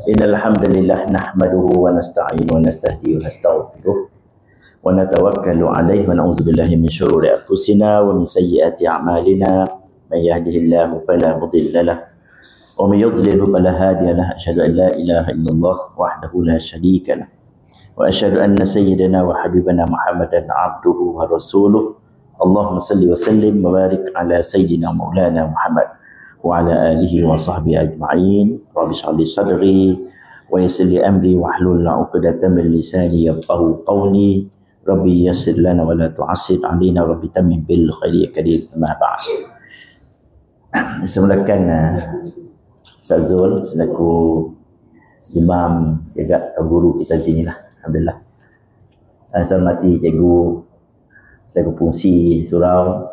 Innal hamdalillah nahmaduhu wa nasta'inuhu wa nastahdihi wa nastaghfiruh wa natawakkalu 'alaihi wa na'udzu billahi min shururi anfusina wa min sayyiati a'malina. May yahdihillahu fala mudilla lahu wa may yudlil fala hadiya lahu. Asyhadu an la ilaha illallah wahdahu la syarika lahu wa asyhadu anna sayyidana wa habibana Muhammadan 'abduhu wa rasuluh. Allahumma salli wa sallim wa barik ala sayyidina maulana Muhammad wa ala alihi wa sahbihi ajma'in. Rabbi shrah li sadri wa yassir li amri wahlul 'uqdatam min lisani yafqahu qawli. Rabbi yassir lana wa la tu'assir 'alaina. Rabbi tammim bil khairi kadir. Ma ba'd. Semulakan Ustaz Zul selaku imam juga guru kita sini lah. Alhamdulillah. Saya hormati cikgu selaku fungsi surau,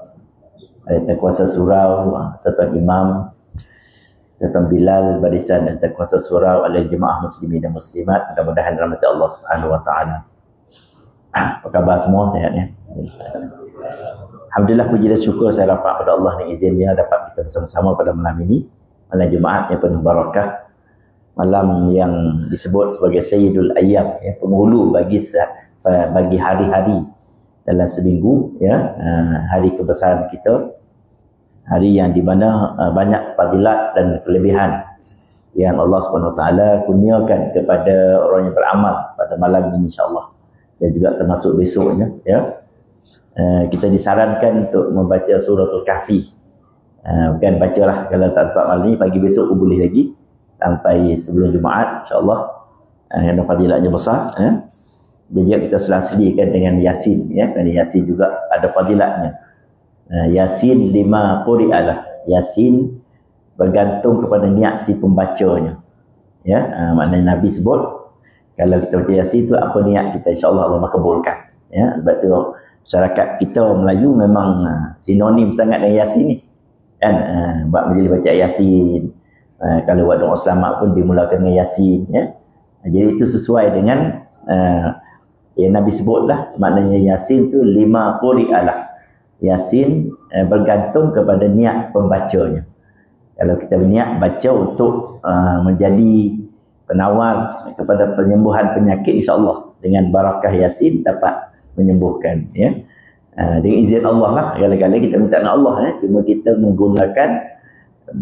ada kuasa surau, Tuan Imam, Tuan Bilal, barisan dan kuasa surau, oleh jemaah muslimin dan muslimat. Mudah-mudahan rahmat Allah Subhanahu wa taala. Apa khabar semua? Sihat ya? Alhamdulillah, puji dan syukur saya dapat pada Allah dan izinnya dapat kita bersama-sama pada malam ini, malam Jumaat yang penuh barakah, malam yang disebut sebagai Sayyidul Ayyam, ya, penghulu bagi hari-hari dalam seminggu, ya, hari kebesaran kita, hari yang di mana banyak fadilat dan kelebihan yang Allah Subhanahu Wa Taala kurniakan kepada orang yang beramal pada malam ini, insya-Allah, dan juga termasuk besoknya, ya. Kita disarankan untuk membaca suratul Kahfi. Bukan bacalah kalau tak sempat malam ni, pagi besok pun boleh lagi sampai sebelum Jumaat, insya-Allah. Yang fadilatnya besar, ya. Dan juga kita selalukan dengan Yasin, ya, kerana Yasin juga ada fadilatnya. Yasin 5 quri'alah. Yasin bergantung kepada niat si pembacanya, ya. Maknanya Nabi sebut kalau kita baca Yasin tu apa niat kita, insya-Allah Allah makbulkan, ya. Sebab tu masyarakat kita Melayu memang sinonim sangat dengan Yasin ni, kan. Buat majlis baca Yasin, kalau buat doa selamat pun dimulakan dengan Yasin, ya. Jadi itu sesuai dengan yang Nabi sebutlah. Maknanya Yasin tu 5 quri'alah. Yasin bergantung kepada niat pembacanya. Kalau kita berniat baca untuk menjadi penawar kepada penyembuhan penyakit, insya-Allah dengan barakah Yasin dapat menyembuhkan, ya. Dengan izin Allah lah, kala-kala kita minta dengan Allah, ya. Cuma kita menggunakan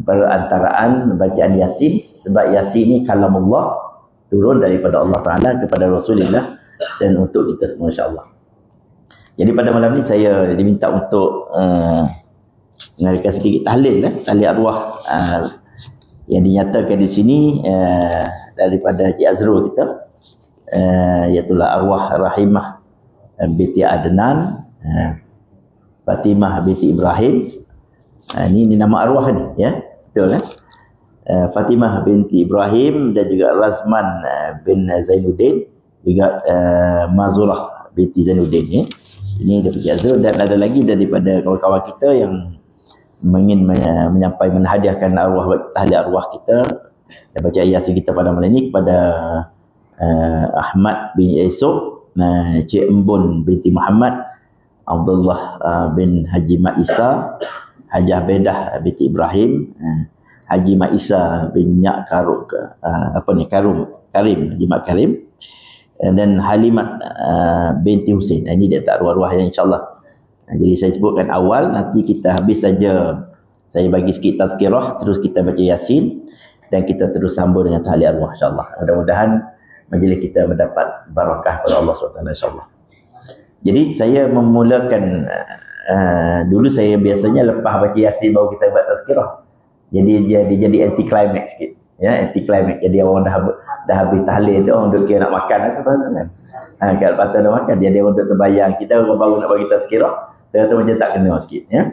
perantaraan bacaan Yasin, sebab Yasin ni kalamullah, turun daripada Allah Ta'ala kepada Rasulullah dan untuk kita semua, insya-Allah. Jadi pada malam ni saya diminta untuk mengadakan sedikit tahlil, tahlil arwah yang dinyatakan di sini daripada Cik Azrul kita, iaitu arwah Rahimah binti Adnan, Fatimah binti Ibrahim. Ini nama arwah ni, ya, betul, ya. Fatimah binti Ibrahim dan juga Razman bin Zainuddin, juga Mazurah binti Zainuddin, ya. Ini daripada Azrul, dan ada lagi daripada kawan-kawan kita yang ingin menyampaikan, menhadiahkan arwah, tahlil arwah kita dan baca Yasin kita pada malam ini kepada Ahmad bin Yusuf, Cik Embun binti Muhammad, Abdullah bin Haji Mat Isa, Hajah Bedah binti Ibrahim, Haji Mat Isa bin Nyak Karim, Haji Mat Karim, dan Halimat binti Husin. Ini dia arwah-arwah yang, insya-Allah. Jadi saya sebutkan awal, nanti kita habis saja saya bagi sikit tazkirah, terus kita baca Yasin dan kita terus sambung dengan tahlil arwah, insya-Allah. Mudah-mudahan majlis kita mendapat barakah pada Allah SWT, insya-Allah. Jadi saya memulakan dulu saya biasanya lepas baca Yasin baru kita buat tazkirah. Jadi jadi anti climax sikit, ya, anti climax. Jadi orang dah habis tahlil tu, orang duk kira nak makan tu, kan. Kalau patut nak makan, jadi orang duk terbayang kita orang baru nak bagi tazkirah. Saya kata macam tak kena sikit, ya.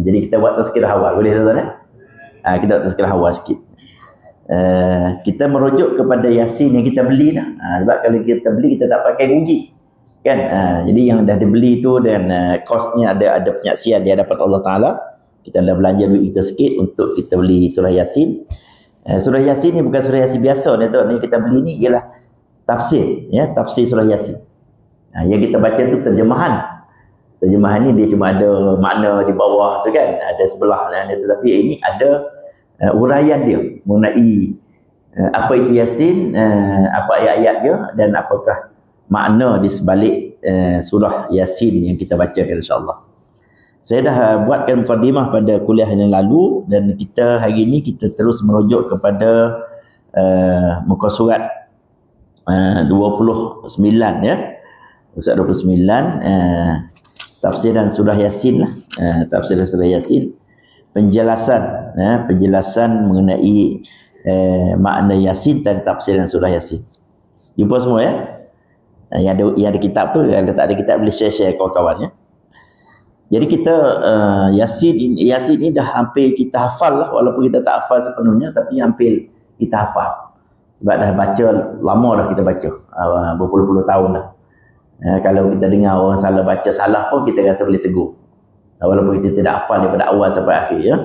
Jadi kita buat tazkirah awal, boleh tuan-tuan, ya? Kita buat tazkirah awal sikit. Kita merujuk kepada Yasin yang kita belilah. Sebab kalau kita beli, kita tak pakai rugi, kan. Jadi yang dah dibeli tu dan kosnya ada penyaksian di hadapan Allah Ta'ala, kita dah belanja duit kita sikit untuk kita beli surah Yasin. Surah Yasin ni bukan surah Yasin biasa ni, tuan. Ni kita beli ni ialah tafsir, ya, tafsir surah Yasin. Yang kita baca tu terjemahan. Terjemahan ni dia cuma ada makna di bawah tu, kan, ada sebelah, tetapi ini ada uraian dia mengenai Apa itu Yasin, apa ayat-ayat dia, dan apakah makna di sebalik surah Yasin yang kita bacakan insya-Allah. Saya dah buatkan mukadimah pada kuliah yang lalu, dan kita hari ini kita terus merujuk kepada muka surat 29 ya. Surat 29 tafsiran surah Yasin lah. Tafsiran surah Yasin, penjelasan penjelasan mengenai makna Yasin dan tafsiran surah Yasin. Jumpa semua ya. Yang ada kitab tu, kalau tak ada kitab boleh share kawan-kawan ya. Jadi kita Yasin ini dah hampir kita hafal lah, walaupun kita tak hafal sepenuhnya, tapi hampir kita hafal. Sebab dah baca lama dah, kita baca berpuluh-puluh tahun dah. Kalau kita dengar orang salah baca salah pun kita rasa boleh tegur, walaupun kita tidak hafal daripada awal sampai akhir ya.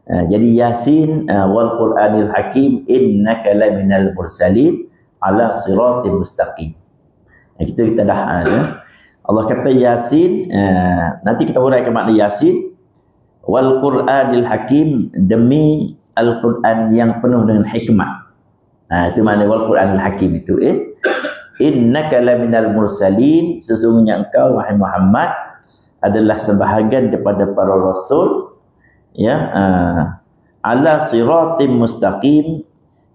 Jadi Yasin wal Qur'anil Hakim innaka laminal mursalin ala siratim mustaqim. Kita dah Allah kata Yasin, nanti kita huraikan makna Yasin. Wal Qur'anil Hakim, demi Al-Quran yang penuh dengan hikmah. Itu makna wal Qur'anil Hakim itu. Innaka laminal mursalin, sesungguhnya engkau wahai Muhammad adalah sebahagian daripada para rasul ya, ala siratim mustaqim,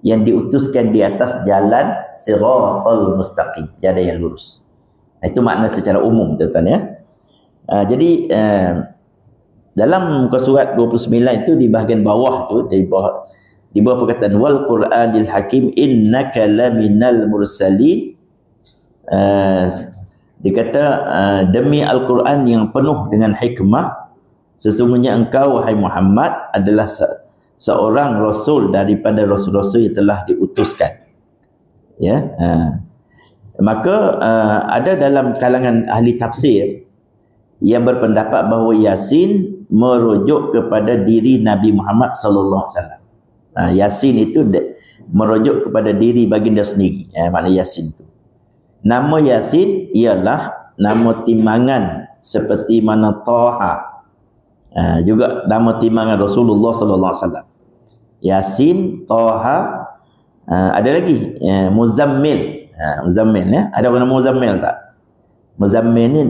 yang diutuskan di atas jalan siratal mustaqim, jalan yang lurus. Itu makna secara umum tuan-tuan ya. Jadi dalam muka surat 29 itu di bahagian bawah tu, di bawah perkataan wal Qur'anil Hakim innaka laminal mursalin, dikata demi Al-Quran yang penuh dengan hikmah, sesungguhnya engkau wahai Muhammad adalah seorang rasul daripada rasul-rasul yang telah diutuskan ya. Maka ada dalam kalangan ahli tafsir yang berpendapat bahawa Yasin merujuk kepada diri Nabi Muhammad sallallahu alaihi wasallam. Yasin itu merujuk kepada diri baginda sendiri. Makna Yasin itu. Nama Yasin ialah nama timbangan seperti mana Taha. Juga nama timbangan Rasulullah sallallahu alaihi wasallam. Yasin, Taha, ada lagi Muzammil. Muzammil ya. Ada nama Muzammil tak? Muzammil ni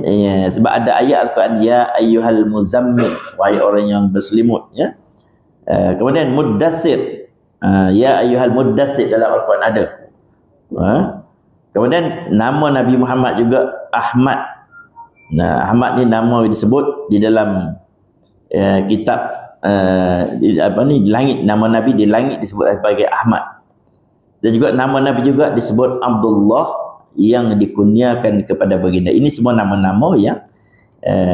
sebab ada ayat Al-Quran ya ayyuhal muzammil, wahai orang yang berselimut ya. Kemudian Muddassir, ya ayyuhal muddassir dalam Al-Quran ada. Kemudian nama Nabi Muhammad juga Ahmad. Ahmad ni nama disebut di dalam kitab langit, nama Nabi di langit disebut sebagai Ahmad. Dan juga nama Nabi juga disebut Abdullah yang dikurniakan kepada baginda. Ini semua nama-nama yang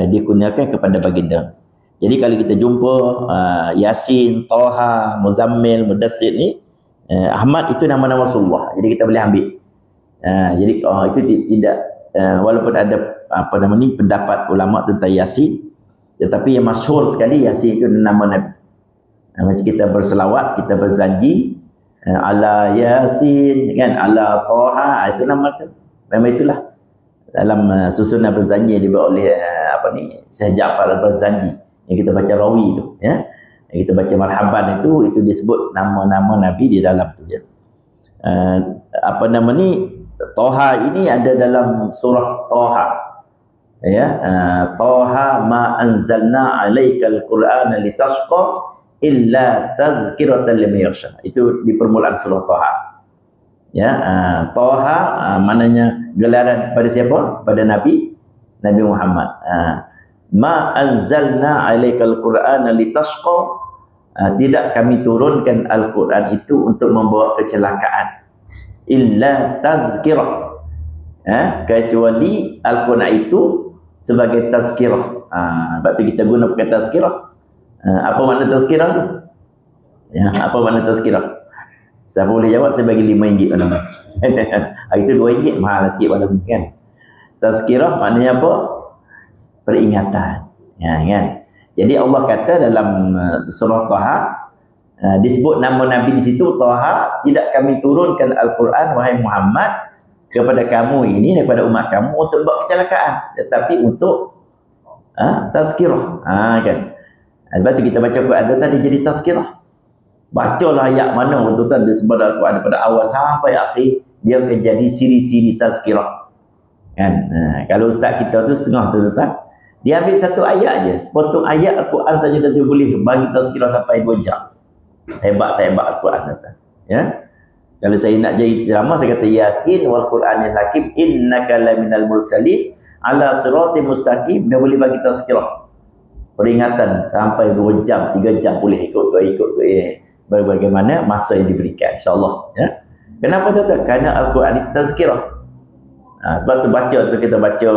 dikurniakan kepada baginda. Jadi kalau kita jumpa Yasin, Taha, Muzammil, Mudassir ni, Ahmad itu nama-nama Rasulullah. Jadi kita boleh ambil. Jadi itu tidak walaupun ada pendapat ulama tentang Yasin, tetapi yang masyhur sekali Yasin itu nama Nabi. Macam kita berselawat, kita berzanji ala Yasin kan, ala Taha, itu nama tu. Memang itulah dalam susunan berzanji yang dibuat oleh Syekh Ja'far al-Barzanji yang kita baca rawi tu ya. Yang kita baca marhaban itu disebut nama-nama Nabi di dalam tu ya. Taha ini ada dalam surah Taha ya. Taha ma anzalna alaikal qur'ana litashqa illa tazkiratan liman yakhsha. Itu di permulaan surah Taha. Ya, Taha maknanya gelaran kepada siapa? Kepada Nabi Muhammad. Ma anzalna alaikal qur'ana litashqa, tidak kami turunkan Al-Quran itu untuk membawa kecelakaan. Illa tazkirah, kecuali Al-Quran itu sebagai tazkirah. Sebab tu kita guna pakai tazkirah. Apa makna tazkirah tu? Ya, apa makna tazkirah? Siapa boleh jawab, saya bagi RM5 malam ni. Hari tu RM2, mahal sikit malam ni kan. Tazkirah maknanya apa? Peringatan. Ya, kan? Jadi Allah kata dalam surah Taha, disebut nama Nabi di situ Taha, tidak kami turunkan Al-Quran wahai Muhammad kepada kamu ini, daripada umat kamu untuk buat kecelakaan, tetapi untuk tazkirah. Kan? Sebab tu kita baca Quran tadi jadi tazkirah. Bacalah ayat mana tuan-tuan dia sebar Al-Quran daripada awal sampai akhir, dia akan jadi siri-siri tazkirah. Kan? Kalau ustaz kita tu setengah tuan-tuan, dia ambil satu ayat je, sepotong ayat Al-Quran saja dia boleh bagi tazkirah sampai 2 jam. Hebat Al-Quran tuan-tuan. Ya. Kalau saya nak jadi ceramah, saya kata Yasin wal Quranil Hakim innaka laminal mursalin ala siratim mustaqim, dia boleh bagi tazkirah. Peringatan sampai 2 jam, 3 jam boleh ikut bagaimana masa yang diberikan, insya-Allah. Ya. Kenapa tuan-tuan? Kerana Al-Quran itu tazkirah. Sebab tu baca tu kita baca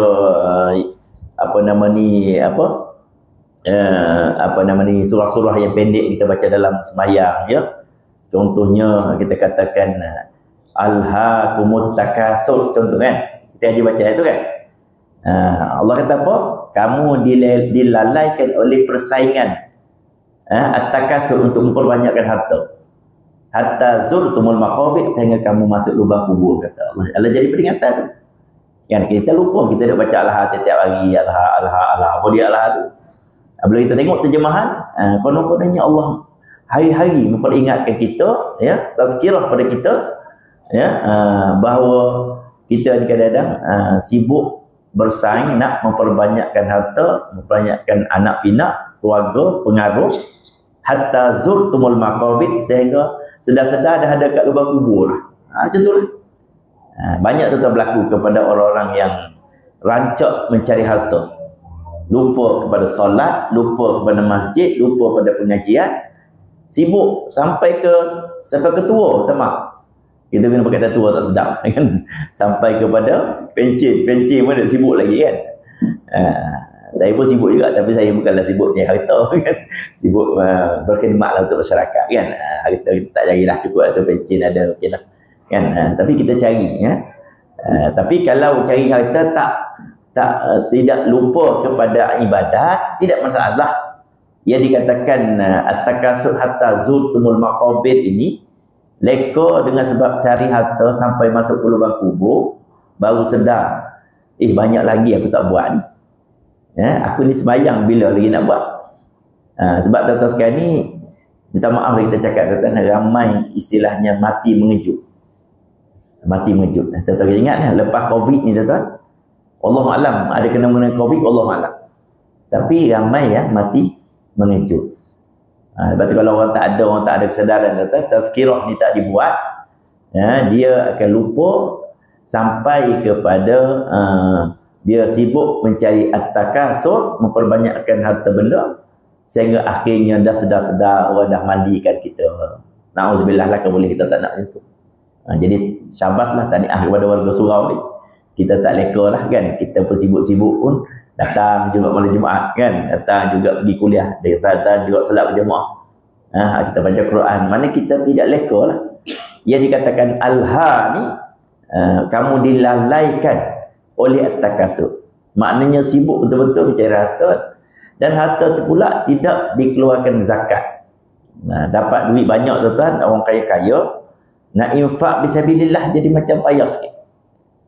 surah-surah yang pendek kita baca dalam sembahyang, ya. Contohnya kita katakan alhaakumut takasur, contoh kan. Kita aja baca itu kan. Allah kata apa? Kamu dilalaikan oleh persaingan at-takasur untuk memperbanyakkan harta. Hatta zurtumul maqabir, sehingga kamu masuk lubang kubur, kata Allah. Allah jadi peringatan tu. Kan kita lupa, kita nak baca alha setiap hari, alha apa dia alha tu. Bila kita tengok terjemahan, konon-kononnya Allah hari-hari memperingatkan kita, ya, tazkirah pada kita, ya, bahawa kita kadang-kadang sibuk bersaing nak memperbanyakkan harta, memperbanyakkan anak pinak, keluarga, pengaruh, hatta zurtumul maqabir, sehingga sedar-sedar dah ada kat lubang kubur. Macam tu lah. Banyak tu berlaku kepada orang-orang yang rancak mencari harta. Lupa kepada solat, lupa kepada masjid, lupa pada pengajian, sibuk sampai ke tua, tamak. Kita kena pakai tua tak sedap kan. Sampai kepada pencen pun dah sibuk lagi kan. Saya pun sibuk juga, tapi saya bukanlah sibuk nyari harta kan. Sibuk berkhidmatlah untuk masyarakat kan. Harta kita tak carilah, cukup lah tu pencen ada, okeylah kan. Tapi kita cari, ya. Tapi kalau cari harta tidak lupa kepada ibadat, tidak masalah. Yang dikatakan at-takasur hatta zurtumul maqabir ini, leka dengan sebab cari harta sampai masuk ke lubang kubur, baru sedar, banyak lagi aku tak buat ni. Ya, aku ni sembahyang bila lagi nak buat. Sebab tuan-tuan sekarang ni, minta maaf lah kita cakap, tuan-tuan, ramai istilahnya mati mengejut. Mati mengejut. Tuan-tuan ingat ni, lepas Covid ni tuan-tuan, Allahu'alam, ada kena mengenai Covid, Allahu'alam. Tapi ramai yang mati mengejut. Sebab tu kalau orang tak ada kesedaran, tuan-tuan, tazkirah ni tak dibuat, ya, dia akan lupa sampai kepada dia sibuk mencari at-takasur, memperbanyakkan harta benda, sehingga akhirnya dah sedar-sedar orang dah mandikan kita. Na'udzubillah lah, boleh kita tak nak itu. Jadi syabaslah, tahniah kepada warga surau ni. Kita tak leka lah kan. Kita pun sibuk-sibuk pun datang juga malam Jumaat kan. Datang juga pergi kuliah. Datang juga salat berjemaah. Kita baca Quran. Mana kita tidak leka lah. Yang dikatakan alha ni, kamu dilalaikan oleh at-takasur. Maknanya sibuk betul-betul mencari harta. Dan harta tu pula tidak dikeluarkan zakat. Dapat duit banyak tuan-tuan, orang kaya-kaya, nak infak fisabilillah jadi macam payah sikit.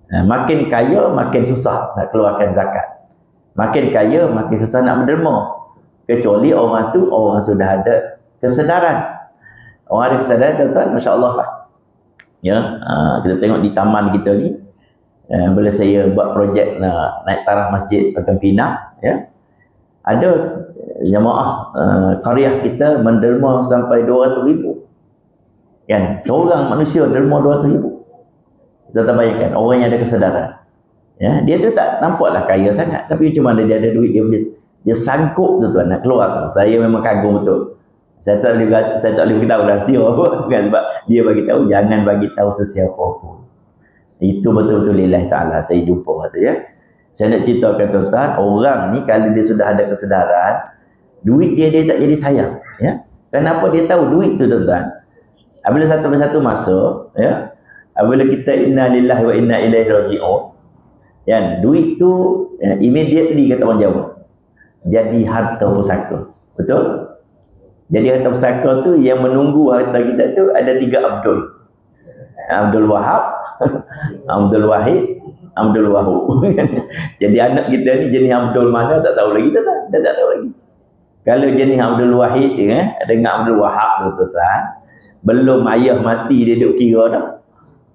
Makin kaya, makin susah nak keluarkan zakat. Makin kaya, makin susah nak menderma. Kecuali orang tu, orang sudah ada kesedaran. Orang ada kesedaran, tuan-tuan, Masya Allah lah. Ya, kita tengok di taman kita ni, bila saya buat projek naik taraf masjid Pakan Pinang, ya, ada jemaah qaryah kita menderma sampai 200,000. Kan, seorang manusia derma 200,000. Kita bayangkan orang yang ada kesedaran. Ya, dia tu tak nampaklah kaya sangat, tapi cuma dia ada duit, dia sanggup tuan-tuan nak keluar tu. Saya memang kagum betul. Saya tak boleh beritahu rahsia apa kan, sebab dia bagi tahu jangan bagi tahu sesiapa pun. Itu betul-betul lillahi taala saya jumpa tu, ya. Saya nak ceritakan tuan-tuan, orang ni kalau dia sudah ada kesedaran, duit dia tak jadi sayang, ya. Kenapa dia tahu duit tu tuan-tuan? Apabila satu masa, ya, apabila kita inna lillahi wa inna ilaihi raji'un, kan, duit tu immediately kata orang Jawa jadi harta pusaka. Betul? Jadi harta pusaka tu yang menunggu harta kita tu ada 3 Abdul. Abdul Wahab, Abdul Wahid, Abdul Wahub. Jadi anak kita ni jenis Abdul mana tak tahu lagi, tak tahu lagi. Kalau jenis Abdul Wahid dengan Abdul Wahab tu tuan, Belum ayah mati dia duk kira dah.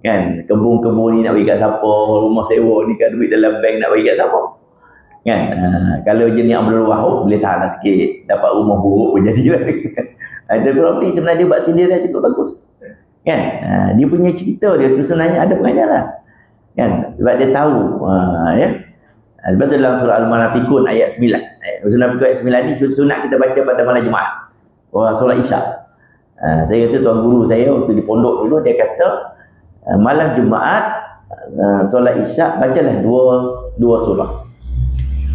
Kan, kebun-kebun ni nak bagi kat siapa, rumah sewa ni kan duit dalam bank nak bagi kat siapa. Kan, kalau jenis Abdul Wahab boleh tahan sikit, dapat rumah buruk pun jadilah. Itu property sebenarnya dia buat sendiri dah cukup bagus. Kan, dia punya cerita dia tu sebenarnya ada pengajaran. Kan, sebab dia tahu ya. Sebab tu dalam surah Al-Munafiqun ayat 9. Surah Al-Munafiqun ayat 9 ni sunat kita baca pada malam Jumaat. Solat Isyak. Saya kata tuan guru saya waktu di pondok dulu dia kata malam Jumaat solat Isyak bacalah dua surah.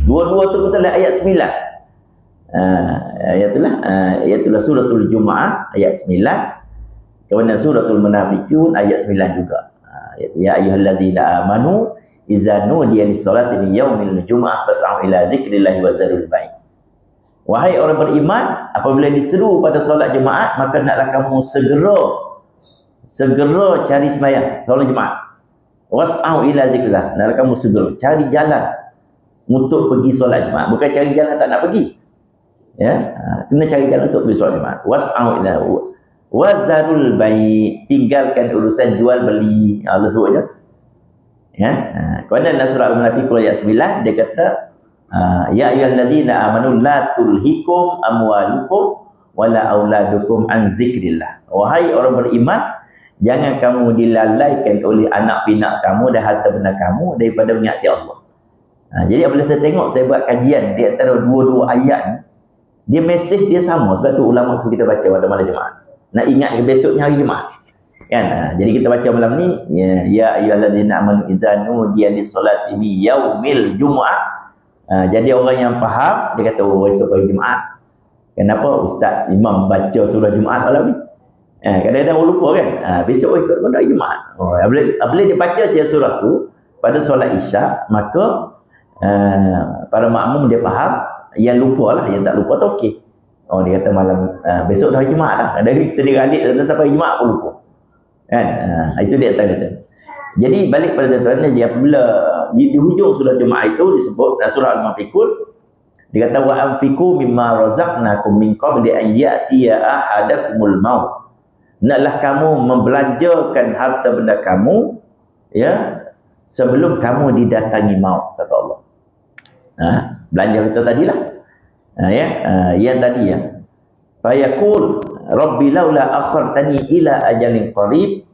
Dua-dua tu betul ayat 9. Ayatulah suratul Jumaah ayat 9. Kemudian suratul Munafiqun ayat 9 juga. Ya ayyuhallazina amanu idza nudiya lis-salati min yaumil jumu'ah fas'au ila zikrillahi wa zarul bai'. Wahai orang beriman, apabila diseru pada solat Jumaat, maka naklah kamu segera cari sembahyang solat Jumaat. Was'au ila zikrillah, naklah kamu segera cari jalan untuk pergi solat Jumaat. Bukan cari jalan tak nak pergi. Ya, kena cari jalan untuk pergi solat Jumaat. Was'au ila wazarul bai', tinggalkan urusan jual beli. Allah sebutnya. Kan? Kemudian dalam surah Al-Munafiqun ayat 9 dia kata ya ayyuhallazina amanu la tulhikum amwalukum wala auladukum an zikrillah. Wahai orang beriman, jangan kamu dilalaikan oleh anak pinak kamu dan harta benda kamu daripada mengingati Allah. Jadi apabila saya tengok, saya buat kajian di antara dua-dua ayat ni, dia mesej dia sama. Sebab tu ulama suruh kita baca pada malam Jumaat. Nak ingat besoknya hari Jumaat. Kan? Jadi kita baca malam ni ya ayyuhallazina amanu idza nudiya lis-salati min yaumil jumu'ah. Jadi orang yang faham dia kata esok hari Jumaat. Kenapa ustaz imam baca surah Jumaat malam ni? Kadang-kadang orang lupa kan. Besok ikut pada Jumaat. Apabila dia baca je surah tu pada solat Isyak, maka para makmum dia faham. Yang lupa lah, yang tak lupa tu okey. Dia kata malam besok dah hari Jumaat dah. Ada kita adik sampai hari Jumaat pun lupa. Kan? Itu dia kata. Jadi balik pada tuan-tuan, dia apabila di hujung surah Jumaat itu disebut surah Al-Munafiqun, dia kata wa anfiqu mimma razaqnakum min qabli an ya'tiya ahadakumul maut. Naklah kamu membelanjakan harta benda kamu ya sebelum kamu didatangi maut, kata Allah. Belanja kita tadilah. Yang tadi ya. Fayaqul rabbi laula akhartani ila ajalin qarib.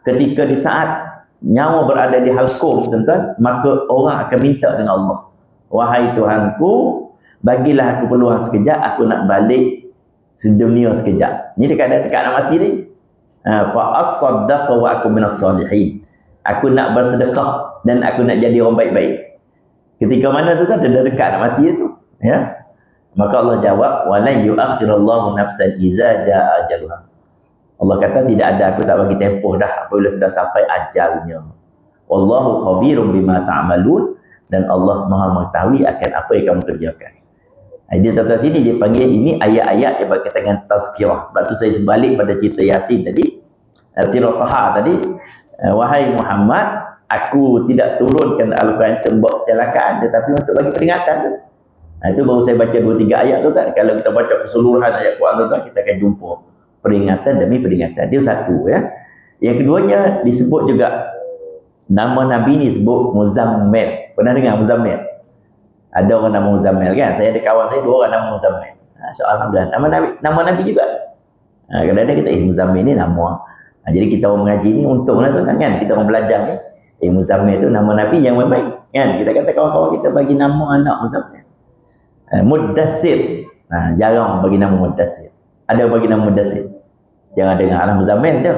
Ketika di saat nyawa berada di halqum, tuan-tuan, maka orang akan minta dengan Allah, wahai Tuhanku, bagilah aku peluang sekejap, aku nak balik sedunia sekejap. Ni dekat nak mati ni. Fa as-saddaqa wa aku minas salihin. Aku nak bersedekah dan aku nak jadi orang baik-baik. Ketika mana tu kan dah dekat nak mati tu, ya. Maka Allah jawab, wa la yu'akhirullahu nafsan idza jaa ajaluha. Allah kata tidak ada, aku tak bagi tempoh dah apabila sudah sampai ajalnya. Wallahu khabirum bima ta'malun, dan Allah Maha mengetahui akan apa yang kamu kerjakan. Dia tuan-tuan sini dia panggil ini ayat-ayat yang berkaitan dengan tazkirah. Sebab tu saya balik pada cerita Yasin tadi, surah Taha tadi, wahai Muhammad, aku tidak turunkan Al-Quran untuk membuat kecelakaan, tetapi untuk bagi peringatan tu. Itu baru saya baca 2-3 ayat tu tak. Kalau kita baca keseluruhan ayat Quran tu, kita akan jumpa peringatan demi peringatan. Dia satu ya. Yang keduanya disebut juga nama Nabi ni sebut Muzammil. Pernah dengar Muzammil? Ada orang nama Muzammil kan? Saya ada kawan saya 2 orang nama Muzammil. Alhamdulillah. Nama Nabi juga. Kadang-kadang kita Muzammil ni nama. Jadi kita orang mengaji ni untunglah tuan-tuan kan. Kita orang belajar ni Muzammil tu nama Nabi yang baik kan. Kita kata kawan-kawan kita bagi nama anak Muzammil. Muddassir. Jarang bagi nama Muddassir. Ada bagi nama Muddassir. Jangan dengar alam Muzammil tu.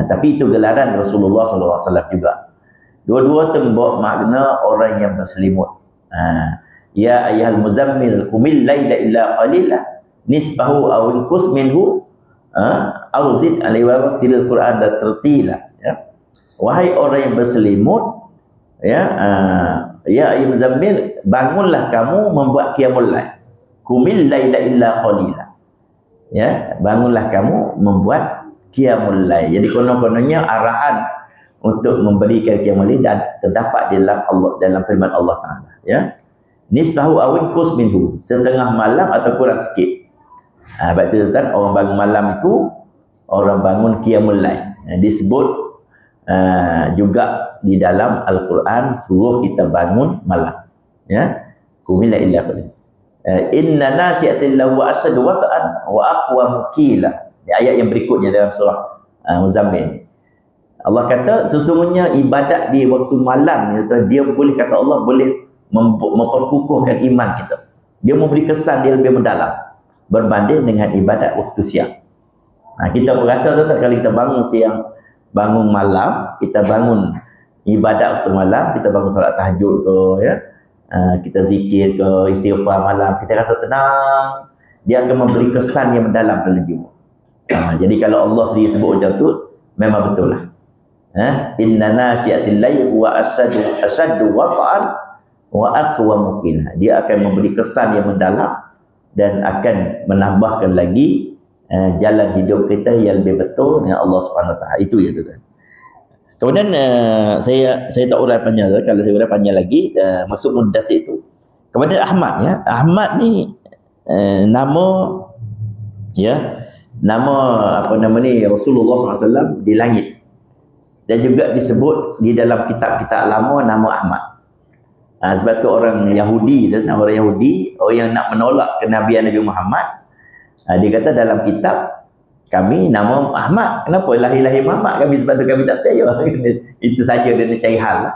Tapi itu gelaran Rasulullah SAW juga. Dua-dua tembok makna orang yang berselimut. Ya ayyuhal muzammil qumil laila illa qalila nisbahu aw inqus minhu aw zid alaihi wa rattilil qur'ana tartila. Ya. Wahai orang yang berselimut, ya ayyuhal muzammil, bangunlah kamu membuat qiyamul lail. Qumil laila illa qalila. Ya, bangunlah kamu membuat qiyamul lail. Jadi konon-kononnya arahan untuk memberikan qiyamul lail dan terdapat dalam firman Allah Taala, ya. Nisbahu awin kus minhu, setengah malam atau kurang sikit. Sebab itu tuan, orang bangun malam itu orang bangun qiyamul lail. Disebut juga di dalam Al-Quran suruh kita bangun malam. Ya, qumil illa qalil. Inna nasyiatal laili wa ashaddu wata'an wa aqwamu qila. Di ayat yang berikutnya dalam surah Muzammil. Allah kata sesungguhnya ibadat di waktu malam dia boleh, kata Allah, boleh memperkukuhkan iman kita. Dia memberi kesan dia lebih mendalam berbanding dengan ibadat waktu siang. Kita berasa tak kalau kita bangun siang, bangun malam, kita bangun ibadat waktu malam, kita bangun solat tahajud ke, ya, kita zikir ke, istighfar malam, kita rasa tenang, dia akan memberi kesan yang mendalam dalam jiwa. Jadi kalau Allah sendiri sebut macam tu, memang betul lah. Inna nasyiatil laili wa ashaddu wata'an wa aqwamu qila. Dia akan memberi kesan yang mendalam dan akan menambahkan lagi jalan hidup kita yang lebih betul dengan Allah Subhanahu Wa Taala. Itu ya tuan. Kemudian saya tak urai panjang, kalau saya urai panjang lagi maksud mudassir itu. Kemudian Ahmad, ya. Ahmad ni nama, ya, nama apa nama ni, Rasulullah SAW di langit. Dan juga disebut di dalam kitab-kitab lama nama Ahmad. Sebab tu orang Yahudi, orang yang nak menolak kenabian Nabi Muhammad, dia kata dalam kitab kami nama Ahmad. Kenapa lahir-lahir Muhammad kami, sebab tu kami tak percaya. Itu saja dia nak cari hal lah.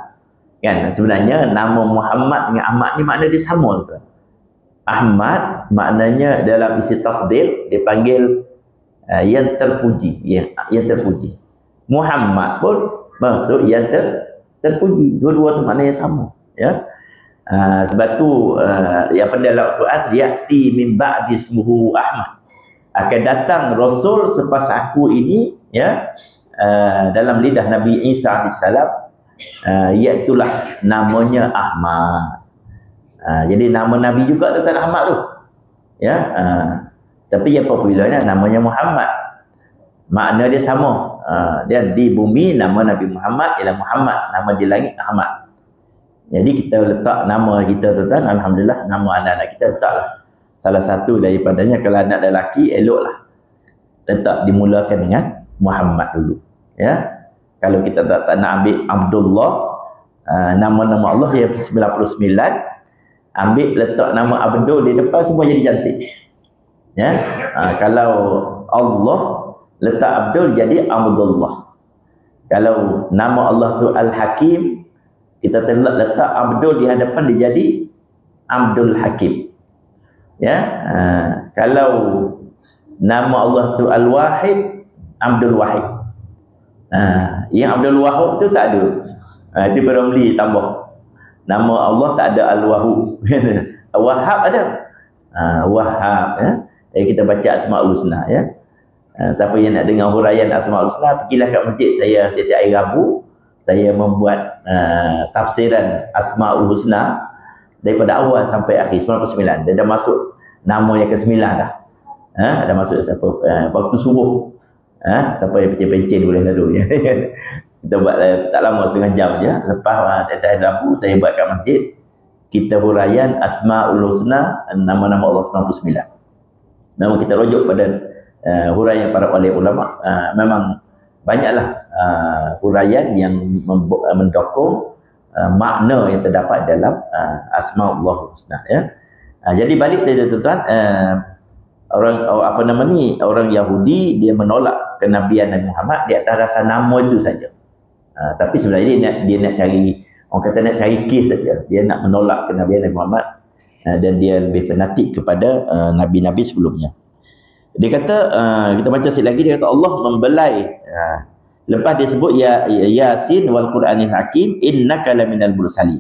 Kan sebenarnya nama Muhammad dengan Ahmad ni makna dia sama tu. Ahmad maknanya dalam isi tafdil dipanggil yang terpuji, yang terpuji. Muhammad pun maksud yang terpuji. Dua-dua tu maknanya sama, ya. Sebab tu yang pada dalam Al-Quran, ya'ti min ba'di ismuhu Ahmad, akan datang Rasul selepas aku ini, ya, dalam lidah Nabi Isa AS, iaitulah namanya Ahmad. Jadi nama Nabi juga tentang Ahmad tu, ya. Tapi yang popularnya namanya Muhammad, makna dia sama. Dan di bumi nama Nabi Muhammad ialah Muhammad, nama di langit Ahmad. Jadi kita letak nama kita tuan, alhamdulillah, nama anak-anak kita letaklah salah satu daripadanya. Kalau anak lelaki, eloklah letak dimulakan dengan Muhammad dulu, ya. Kalau kita tak nak ambil Abdullah, nama-nama Allah yang 99, ambil letak nama Abdul di depan, semua jadi cantik, ya. Kalau Allah letak Abdul jadi Abdullah. Kalau nama Allah tu Al-Hakim, kita letak Abdul di hadapan, dia jadi Abdul Hakim, ya. Kalau nama Allah tu Al-Wahid, Abdul Wahid. Yang Abdul Wahab tu tak ada. Itu Ramli tambah. Nama Allah tak ada Al-Wahab. Wahab ada. Wahab, ya. Jadi kita baca Asmaul Husna, ya. Siapa yang nak dengar huraian Asmaul Husna, pergilah kat masjid saya setiap hari Rabu. Saya membuat tafsiran Asmaul Husna daripada awal sampai akhir 99. Dia dah masuk nama yang ke-9 dah. Dah masuk siapa waktu subuh. Sampai pencen-pencen boleh lah tu. Kita buat tak lama, setengah jam je. Lepas tiap-tiap Rabu saya buat kat masjid, kita huraian Asmaul Husna, nama-nama Allah 99. Memang kita rujuk pada huraian para ulama. Memang banyaklah huraian yang mendokong makna yang terdapat dalam Asmaul Husna, ya. Jadi balik tadi tuan-tuan, orang Yahudi dia menolak kenabian Nabi Muhammad di atas rasa nama itu saja. Tapi sebenarnya dia nak cari, orang kata nak cari kes saja. Dia nak menolak kenabian Nabi Muhammad dan dia lebih fanatik kepada nabi-nabi sebelumnya. Dia kata, kita baca sikit lagi, dia kata Allah membelai. Lepas dia sebut Yasin wal Quranil Hakim innaka laminal mursalin.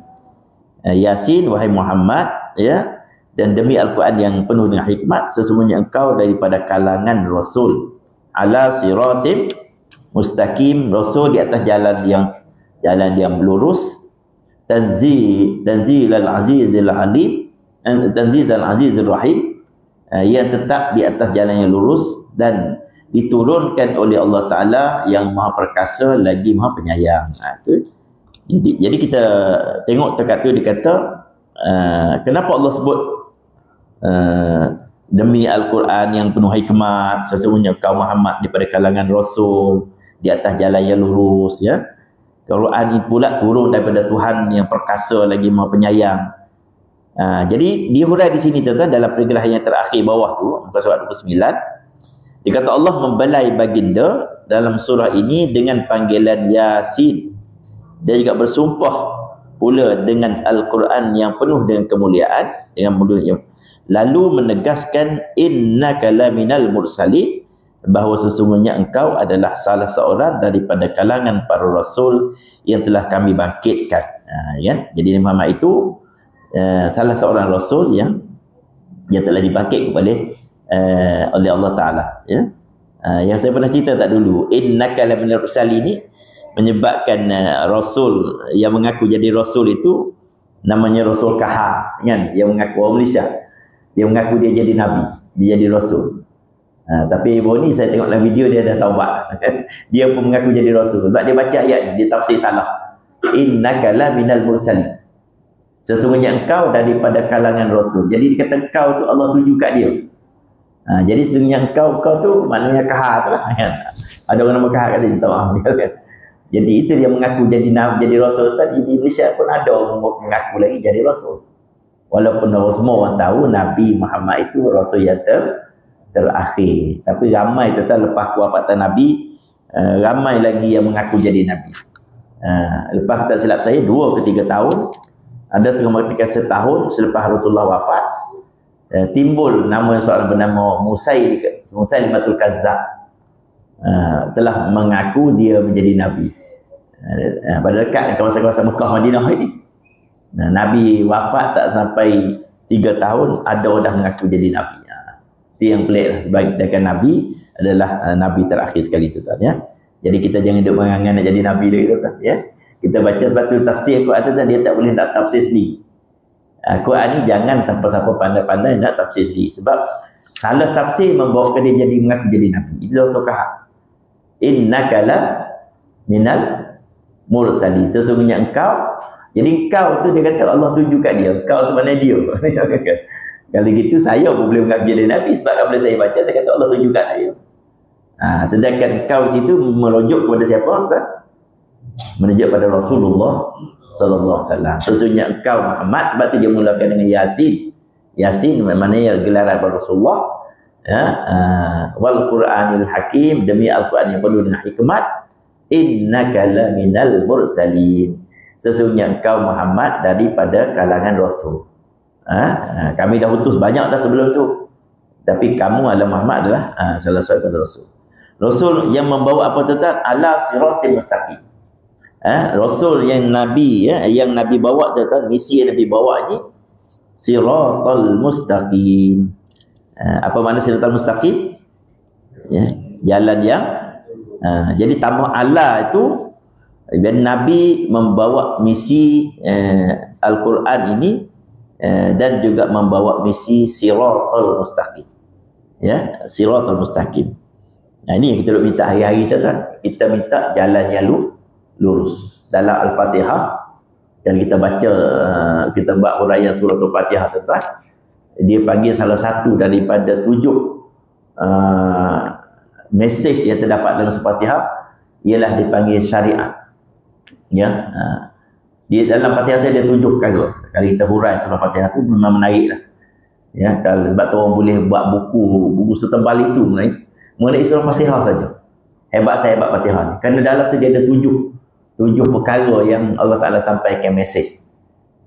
Yasin, wahai Muhammad, ya, dan demi Al-Quran yang penuh dengan hikmat, sesungguhnya engkau daripada kalangan Rasul ala siratim mustaqim, Rasul di atas jalan yang lurus, tanzilal azizil alim, tanzilal azizir rahim, yang tetap di atas jalan yang lurus dan diturunkan oleh Allah Ta'ala yang maha perkasa lagi maha penyayang. Jadi kita tengok dekat tu, dia kata kenapa Allah sebut demi Al-Quran yang penuh hikmat, sesungguhnya kau Muhammad daripada kalangan Rasul di atas jalan yang lurus, ya. Quran itu pula turun daripada Tuhan yang perkasa lagi Maha Penyayang. Jadi dihurai di sini tuan-tuan dalam paragraf yang terakhir bawah tu, muka surat 29. Dia kata Allah membelai baginda dalam surah ini dengan panggilan Yasin. Dia juga bersumpah pula dengan Al-Quran yang penuh dengan kemuliaan, dengan mulia. Lalu menegaskan innaka laminal mursalin, bahawa sesungguhnya engkau adalah salah seorang daripada kalangan para rasul yang telah kami bangkitkan. Ya? Jadi Muhammad itu salah seorang rasul yang telah dibangkit oleh Allah Ta'ala. Ya? Yang saya pernah cerita tak dulu, innaka laminal mursalin ini menyebabkan rasul yang mengaku jadi rasul itu namanya Rasul Kahar, kan? Yang mengaku orang Malaysia, dia mengaku dia jadi nabi, dia jadi rasul. Tapi baru ni saya tengok dalam video dia dah taubat. Dia pun mengaku jadi rasul. Sebab dia baca ayat ni, dia tafsir salah. Innaka la minal mursalin. Sesungguhnya engkau daripada kalangan rasul. Jadi dia kata engkau tu Allah tuju kat dia. Jadi sesungguhnya engkau tu maknanya Kahar tu lah. Ada orang nama Kahar kat sini, tahu kan? Jadi itu dia mengaku jadi nabi, jadi rasul. Tadi di Malaysia pun ada orang mengaku lagi jadi rasul. Walaupun semua orang tahu Nabi Muhammad itu rasul yang terakhir. Tapi ramai tetap lepas kewafatan Nabi, ramai lagi yang mengaku jadi Nabi. Lepas tak silap saya 2 ke 3 tahun, ada setengah mengatakan setahun selepas Rasulullah wafat, timbul nama seorang bernama Musailimatul Kazzab, telah mengaku dia menjadi Nabi. Pada dekat kawasan-kawasan Mekah Madinah ini, Nabi wafat tak sampai 3 tahun, ada orang mengaku jadi Nabi. Itu yang pelik lah. Sebab kita kan Nabi adalah Nabi terakhir sekali tu, tuan, ya. Jadi kita jangan duduk mengangan nak jadi Nabi lagi, tuan, ya. Kita baca sebab tu tafsir Quran tu, dia tak boleh nak tafsir sendiri. Quran ni jangan siapa-siapa pandai-pandai nak tafsir sendiri. Sebab salah tafsir membawa dia jadi mengaku jadi Nabi. Itu Rasul Kahar. Innaka la minal mursalin. Sesungguhnya engkau. Jadi engkau tu dia kata Allah tuju kat dia. Engkau tu mana dia? Kalau gitu saya pun boleh mengaku jadi Nabi, sebab kalau saya baca saya kata Allah tunjuk kat saya. Sedangkan kau di situ merujuk kepada siapa? Merujuk pada Rasulullah sallallahu alaihi wasallam. Sesungguhnya engkau Muhammad, sebab tu dia mulakan dengan Yasin. Yasin maknanya gelaran pada Rasulullah. Wal Qur'anil Hakim, demi Al-Quran yang penuh dengan hikmat. Innaka laminal mursalin. Sesungguhnya engkau Muhammad daripada kalangan Rasul. Kami dah utus banyak dah sebelum tu, tapi kamu adalah Muhammad adalah salah seorang Rasul. Rasul yang membawa apa tuan? Ala siratil mustaqim. Rasul yang Nabi, yang Nabi bawa tuan, misi yang Nabi bawa ni siratal mustaqim. Apa makna siratal mustaqim? Ya, jalan yang jadi tambah ala itu, dan Nabi membawa misi Al-Quran ini, dan juga membawa misi siratal mustaqim. Ya, siratal mustaqim. Ini yang kita nak minta hari-hari tu, kan. Kita minta jalan yang lurus. Dalam Al-Fatihah, dan kita baca, kita buat huraian surah Al-Fatihah tu, kan. Dia panggil salah satu daripada 7 mesej yang terdapat dalam Al-Fatihah, ialah dipanggil syariat. Ya. Di dalam Fatihah tu ada 7 perkara. Kalau kita hurai surah Fatihah tu memang menarik lah. Ya, kalau sebab tu orang boleh buat buku setebal itu mengenai surah Fatihah saja. Hebat Fatihah ni. Kerana dalam tu dia ada 7 perkara yang Allah Ta'ala sampaikan mesej.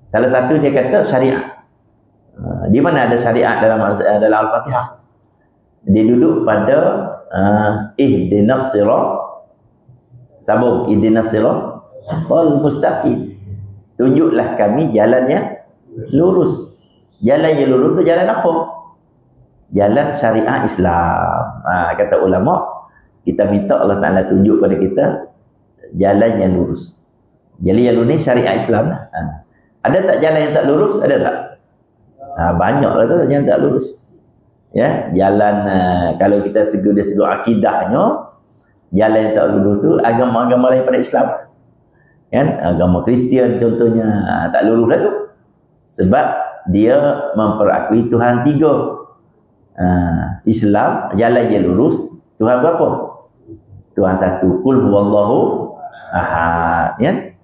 Salah satu dia kata syariat. Di mana ada syariat dalam Al-Fatihah? Dia duduk pada ihdinas sirat. Sambung, ihdinas sirat wal mustaqim. Tunjuklah kami jalan yang lurus. Jalan yang lurus tu jalan apa? Jalan syariat Islam. Kata ulama, kita minta Allah Ta'ala tunjuk pada kita jalan yang lurus. Jalan yang lurus ni syariat Islam. Ada tak jalan yang tak lurus? Ada tak? Banyaklah tu yang tak lurus. Ya, jalan kalau kita segi akidahnya, jalan yang tak lurus tu agama-agama lain pada Islam. Kan, agama Kristian contohnya tak lurus lah tu, sebab dia memperakui Tuhan 3. Islam, jalan yang lurus, Tuhan berapa? Tuhan satu. Qul huwallahu ahad, ya.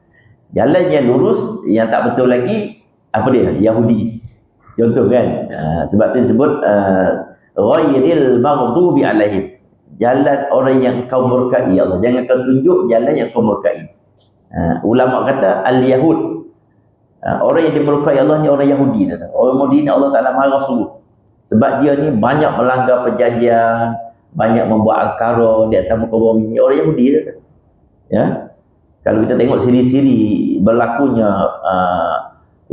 Jalan yang lurus, yang tak betul lagi apa dia? Yahudi. Contoh kan, sebab tu disebut ghairil maghdubi alaihim, jalan orang yang kau murkai Allah. Jangan kau tunjuk jalan yang kau murkai. Ulama kata al-yahud, orang yang dimurkai Allah ni orang Yahudi. Orang Yahudi ni Allah Ta'ala marah sungguh, sebab dia ni banyak melanggar perjanjian, banyak membuat angkara di atas muka bumi ni. Orang Yahudi ya. Kalau kita tengok siri-siri berlakunya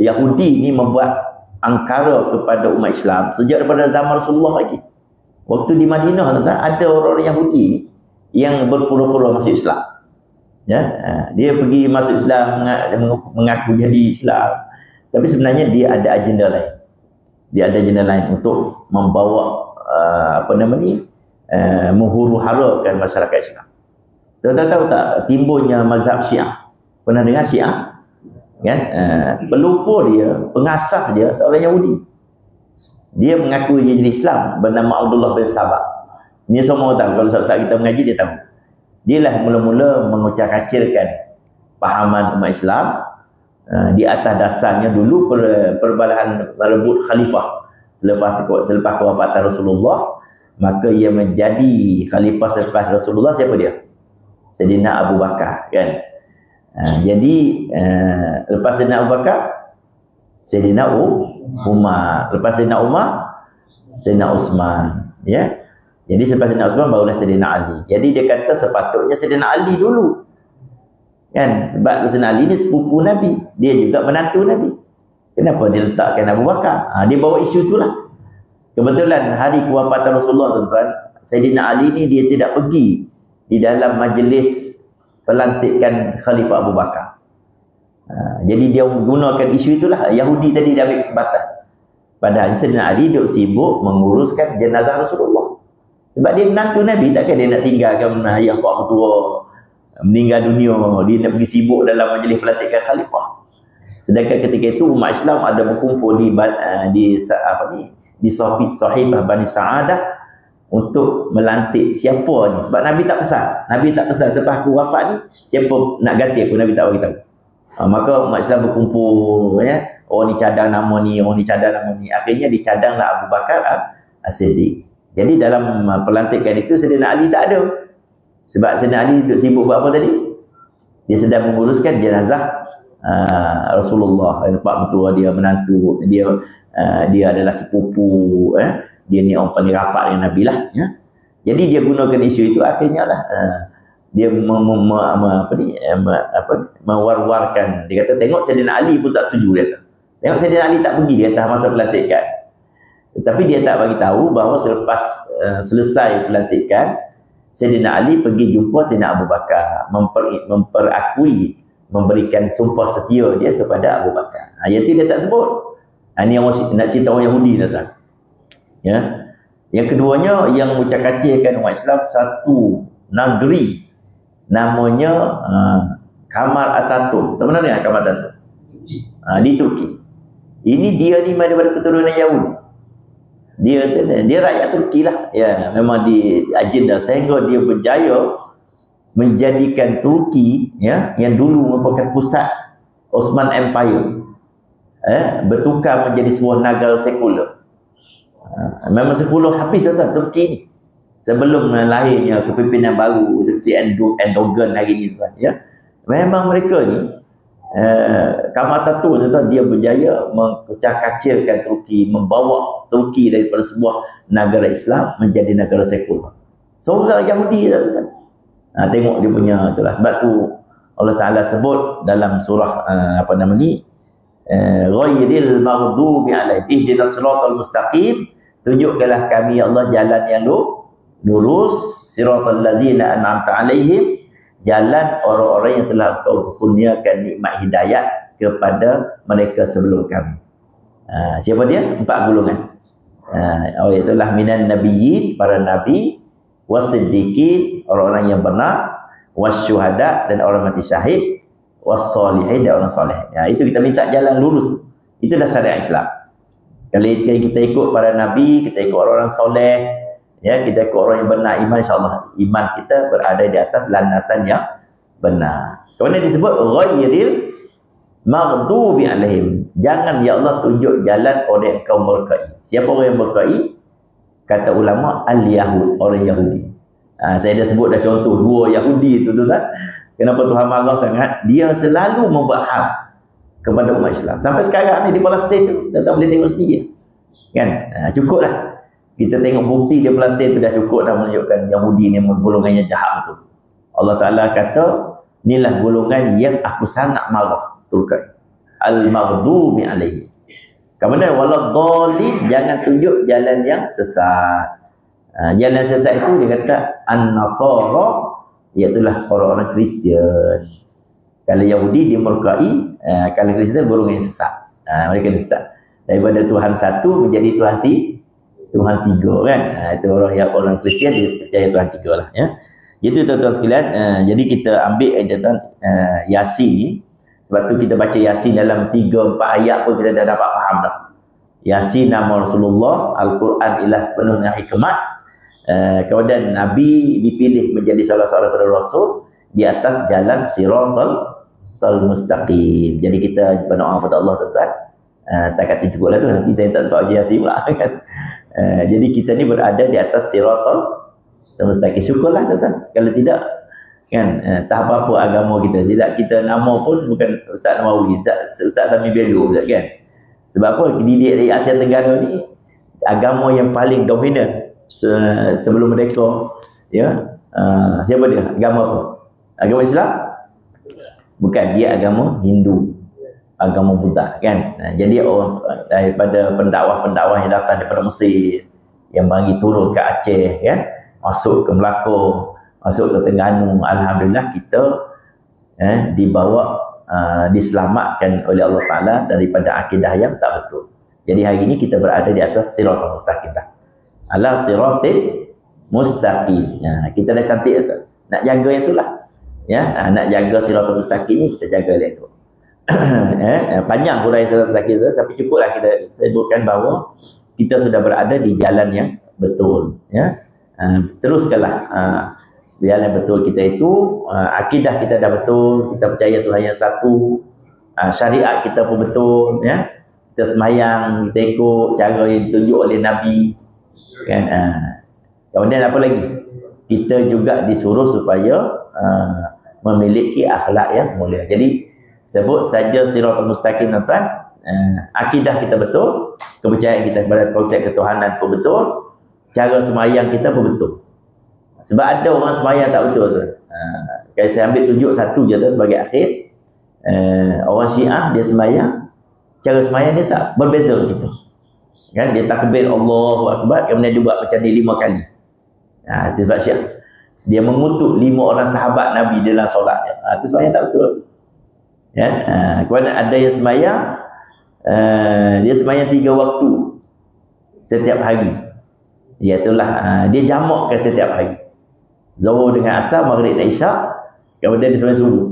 Yahudi ni membuat angkara kepada umat Islam sejak daripada zaman Rasulullah lagi. Waktu di Madinah ada orang-orang Yahudi ni yang berpura-pura masuk Islam. Ya, dia pergi masuk Islam, mengaku jadi Islam, tapi sebenarnya dia ada agenda lain. Dia ada agenda lain untuk membawa menghuru-harakan masyarakat Islam. Tahu tak timbulnya mazhab Syiah? Pernah dengar Syiah? Kan? Pelopor dia, pengasas dia seorang Yahudi. Dia mengaku dia jadi Islam, bernama Abdullah bin Sabah. Ini semua tahu, kalau saat kita mengaji dia tahu. Dialah mula-mula mengucap-kacirkan pahaman umat Islam di atas dasarnya dulu perbalahan merebut khalifah selepas kewafatan Rasulullah. Maka ia menjadi khalifah selepas Rasulullah. Siapa dia? Sayyidina Abu Bakar, kan? Jadi lepas Sayyidina Abu Bakar, Sayyidina Umar, lepas Sayyidina Umar, Sayyidina Uthman, ya. Jadi selepas Sayyidina Uthman barulah Sayyidina Ali. Jadi dia kata sepatutnya Sayyidina Ali dulu, kan? Sebab Sayyidina Ali ni sepupu Nabi, dia juga menantu Nabi. Kenapa dia letakkan Abu Bakar? Dia bawa isu itulah. Kebetulan hari kewafatan Rasulullah, tuan-tuan, Sayyidina Ali ni dia tidak pergi di dalam majlis pelantikan Khalifah Abu Bakar. Jadi dia menggunakan isu itulah. Yahudi tadi dia ambil kesempatan. Padahal Sayyidina Ali duduk sibuk menguruskan jenazah Rasulullah. Sebab dia menantu Nabi, takkan dia nak tinggalkan ayah pak mertua meninggal dunia, dia nak pergi sibuk dalam majlis pelantikan Khalifah. Sedangkan ketika itu umat Islam ada berkumpul di Sahifah Bani Sa'adah untuk melantik siapa ni. Sebab Nabi tak pesan. Nabi tak pesan selepas aku wafat ni siapa nak ganti aku, Nabi tak beritahu. Maka umat Islam berkumpul, ya. Oh ni cadang nama ni, oh ni cadang nama ni. Akhirnya dicadanglah Abu Bakar As-Siddiq. Jadi dalam pelantikan itu Sayyidina Ali tak ada. Sebab Sayyidina Ali duduk sibuk buat apa tadi? Dia sedang menguruskan jenazah Rasulullah. Pak mertua dia, menantu dia, dia adalah sepupu, dia ni orang paling rapat dengan Nabi lah, ya. Jadi dia gunakan isu itu, akhirnya lah dia mewar-warkan. Dia kata tengok Sayyidina Ali pun tak setuju, dia kata. Tengok Sayyidina Ali tak pergi, dia kata, masa pelantikan. Tapi dia tak bagi tahu bahawa selepas selesai pelantikan, Sayyidina Ali pergi jumpa Sayyidina Abu Bakar, memperakui, memberikan sumpah setia dia kepada Abu Bakar. Yang itu dia tak sebut. Ini yang nak cerita orang Yahudi, tak? Ya. Yang keduanya yang mengucap-kacirkan umat Islam, satu negeri namanya Kemal Atatürk. Tak pernah dengar Kemal Atatürk? Di Turki. Ini dia ni daripada keturunan Yahudi. Dia rakyat Turki lah, ya. Memang di agenda sehingga dia berjaya menjadikan Turki, ya, yang dulu merupakan pusat Ottoman Empire, bertukar menjadi sebuah negara sekular. Memang 10 habis tuan Turki ni sebelum lahirnya kepimpinan baru seperti Erdogan hari ni, tuan, ya. Memang mereka ni Kemal Atatürk, tuan, dia berjaya mengkacir-kacirkan Turki, membawa Turki daripada sebuah negara Islam menjadi negara sekular. Seorang Yahudi, tuan. Tengok dia punya itulah. Sebab tu Allah Ta'ala sebut dalam surah ghairil maghdubi alaihim ihdinas siratal mustaqim, tunjukkanlah kami Allah jalan yang lurus, siratal ladzina an'amta alaihim, jalan orang-orang yang telah kau kurniakan nikmat hidayat kepada mereka sebelum kami. Siapa dia? 4 golongan. Itulah minan nabiyyin, para nabi, wasiddiqin, orang-orang yang benar, wasyuhada, dan orang mati syahid, wassalihin, dan orang soleh. Itu kita minta jalan lurus. Itulah syariat Islam. Kalau kita ikut para nabi, kita ikut orang-orang soleh, ya, kita ikut orang yang benar iman, insya-Allah iman kita berada di atas landasan yang benar. Kemudian disebut ghairil maghdubi alaihim. Jangan ya Allah tunjuk jalan orang yang kau murkai. Siapa orang yang murkai? Kata ulama al-Yahud, orang Yahudi. Saya dah sebut dah contoh dua Yahudi tu tak? Kenapa Tuhan marah sangat? Dia selalu membuat hal kepada umat Islam. Sampai sekarang ni di Palestin tu, tak boleh tengok sendiri. Kan? Cukuplah. Kita tengok bukti di Palestin tu dah cukup dah menunjukkan Yahudi ni golongan yang jahat betul. Allah Ta'ala kata, inilah golongan yang aku sangat marah, turkai. Al-maghdubi alaihi. Kemudian waladhdallin, jangan tunjuk jalan yang sesat. Jalan sesat itu dia kata an-nasara, iaitulah orang-orang Kristian. Kalau Yahudi dia murkai, kalau Kristian golongan yang sesat. Mereka sesat. Daripada Tuhan satu menjadi Tuhan tiga kan. Itu orang Kristian dia percaya Tuhan tiga lah ya. Itu tuan-tuan sekalian. Jadi kita ambil tuan Yasin ni. Sebab tu kita baca Yasin dalam 3-4 ayat pun kita dah dapat faham dah. Yasin nama Rasulullah, Al-Quran ialah penuh dengan hikmat. Kemudian Nabi dipilih menjadi salah seorang daripada Rasul di atas jalan siratal mustaqim. Jadi kita berdoa kepada Allah tuan-tuan. Setakat itu juga lah tu, nanti saya tak tahu Yasin pula kan. Jadi kita ni berada di atas siratal mustaqim. Syukurlah tuan-tuan. Kalau tidak kan, tak apa-apa agama kita. Tidak kita nama pun bukan Ustaz Nawawi, Ustaz Sami Bello kan. Sebab apa? Didik dari Asia Tenggara ni agama yang paling dominan sebelum mereka ya. Siapa dia? Agama apa? Agama Islam? Bukan, dia agama Hindu, agama Buddha kan. Jadi orang daripada pendakwah-pendakwah yang datang daripada Mesir, yang bagi turun ke Aceh kan, masuk ke Melaka, masuk ke Terengganu, alhamdulillah kita dibawa diselamatkan oleh Allah Ta'ala daripada akidah yang tak betul. Jadi hari ini kita berada di atas siratal mustaqim dah. Ala siratil mustaqim. Kita dah cantik tu. Nak jaga yang itulah. Ya, nak jaga siratal mustaqim ni kita jaga dia tu. Panjang huraian siratal mustaqim tu, tapi cukuplah kita sebutkan bahawa kita sudah berada di jalan yang betul, ya. Teruskanlah jalan betul kita itu, akidah kita dah betul, kita percaya Tuhan yang satu, syariat kita pun betul, ya. Kita semayang, kita ikut cara yang ditunjuk oleh Nabi, kan. Kemudian apa lagi? Kita juga disuruh supaya memiliki akhlak yang mulia. Jadi sebut saja siratal mustaqim tuan-tuan, akidah kita betul, kepercayaan kita kepada konsep ketuhanan pun betul, cara semayang kita pun betul. Sebab ada orang semayang tak betul tu. Kalau saya ambil tunjuk satu je tu sebagai akhir. Orang Syiah dia semayang, cara semayang dia tak berbeza dengan kita. Kan, dia takbir Allahu Akbar, kemudian dia buat macam ni 5 kali. Itu sebab Syiah. Dia mengutuk 5 orang sahabat Nabi dalam solat dia. Itu semayang tak betul. Kan? Kemudian ada yang semayang, dia semayang 3 waktu setiap hari. Iaitulah dia jamakkan setiap hari. Zuhur dengan asar, maghrib dan isyak, kemudian dia sembahyang subuh.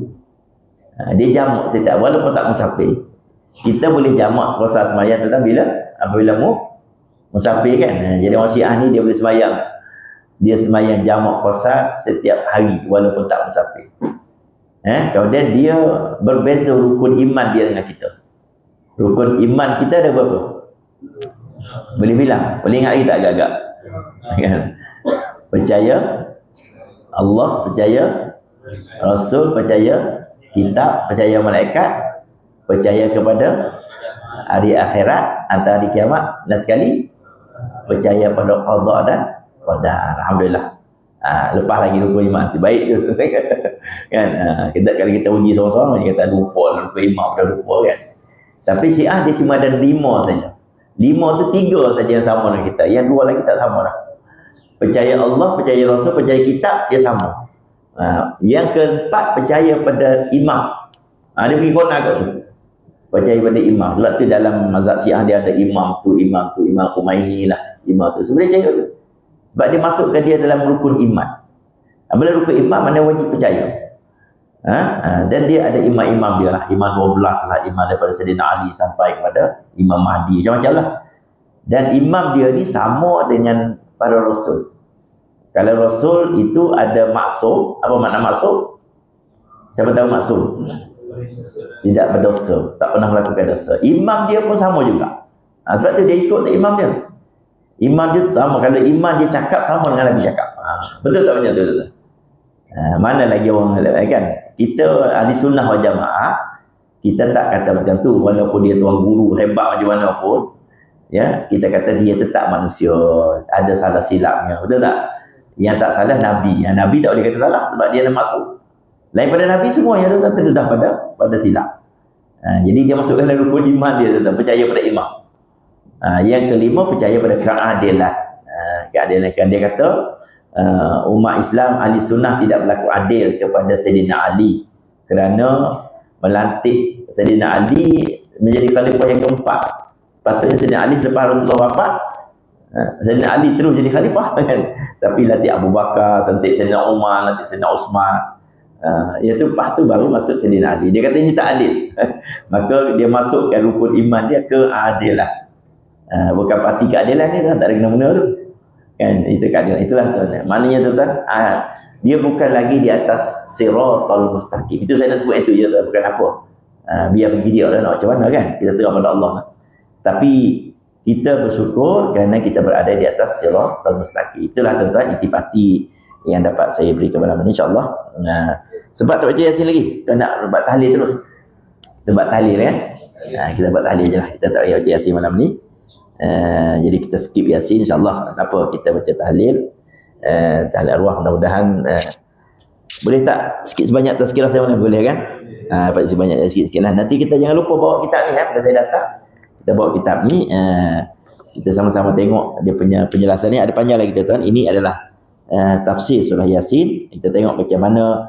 Dia jamak setiap, walaupun tak musafir. Kita boleh jamak puasa sembahyang tentang apabila musafir kan. Jadi orang Syiah ni dia boleh sembahyang, dia sembahyang jamak puasa setiap hari walaupun tak musafir. Kemudian dia berbeza rukun iman dia dengan kita. Rukun iman kita ada berapa? Boleh bilang? Boleh ingat lagi tak agak-agak? Percaya Allah, percaya Rasul, percaya kitab, percaya malaikat, percaya kepada hari akhirat, antara hari kiamat, dan sekali percaya pada qada dan qadar. Alhamdulillah. Lepas lagi rukun iman, si baik tu kan. Kita kalau kita uji seorang-seorang, dia kata lupa iman, dah lupa kan. Tapi Syiah dia cuma ada 5 saja. 5 tu 3 saja yang sama dengan kita, yang 2 lagi tak sama dah. Percaya Allah, percaya Rasul, percaya kitab, dia sama. Yang keempat, percaya pada imam. Dia pergi konak tu. Percaya pada imam. Sebab tu dalam mazhab Syiah dia ada imam tu, Imam Khumaini lah, imam tu. Sebenarnya percaya tu. Sebab dia masukkan dia dalam rukun iman. Bila rukun iman, mana wajib percaya. Dan dia ada imam-imam dia lah. Imam 12 lah, imam daripada Sayyidina Ali sampai kepada Imam Mahdi. Macam-macam lah. Dan imam dia ni sama dengan para rasul. Kalau rasul itu ada maksum, apa makna maksum? Siapa tahu maksum? Tidak berdosa, tak pernah melakukan dosa. Imam dia pun sama juga. Sebab tu dia ikut tak imam dia. Imam dia sama. Kalau imam dia cakap, sama dengan Nabi cakap. Betul tak macam tu? Mana lagi orang kan? Kita ahli sunnah wal jamaah, kita tak kata macam tu. Walaupun dia tuan guru hebat macam mana pun, ya, kita kata dia tetap manusia, ada salah silapnya. Betul tak? Yang tak salah Nabi. Yang Nabi tak boleh kata salah sebab dia ada masuk. Lain pada Nabi semua yang terdedah pada silap. Jadi dia masukkan dalam rukun iman dia, tetap percaya pada imam. Yang kelima, percaya pada keadilan. Keadilan kan dia kata umat Islam ahli sunnah tidak berlaku adil kepada Sayyidina Ali kerana melantik Sayyidina Ali menjadi khalifah yang keempat. Patutnya Sayyidina Ali selepas Rasulullah wafat, Sayyidina Ali terus jadi khalifah kan. Tapi lantik Abu Bakar, lantik Sayyidina Umar, lantik Sayyidina Osman. Iaitu lepas tu baru masuk Sayyidina Ali. Dia kata ini tak adil. Maka dia masukkan rukun iman dia keadilan. Bukan parti keadilan dia, tak ada kena-mena tu. Kan, itu keadilan. Itulah tuan. Maknanya tuan, dia bukan lagi di atas siratal mustaqim. Itu saya nak sebut itu je tuan, bukan apa. Biar pergi dia lah nak macam mana kan. Kita serah pada Allah lah. Tapi kita bersyukur kerana kita berada di atas siratal mustaqim. Itulah tuan-tuan itipati yang dapat saya beri kepada malam ni, insya-Allah. Sebab tak baca Yasin lagi, kita nak buat tahlil terus. Kita buat tahlil kan. Kita buat tahlil je lah. Kita tak payah baca Yasin malam ni. Jadi kita skip Yasin, insya-Allah. Tak apa, kita baca tahlil. Tahlil arwah, mudah-mudahan boleh tak sikit sebanyak tazkirah saya mana boleh kan? Pak sebanyak sikit-sikit lah. Nanti kita jangan lupa bawa kitab ni pada saya datang. Kita bawa kitab ni, kita sama-sama tengok dia punya penjelasan ni. Ada panjang lagi tuan-tuan. Ini adalah tafsir surah Yasin. Kita tengok macam mana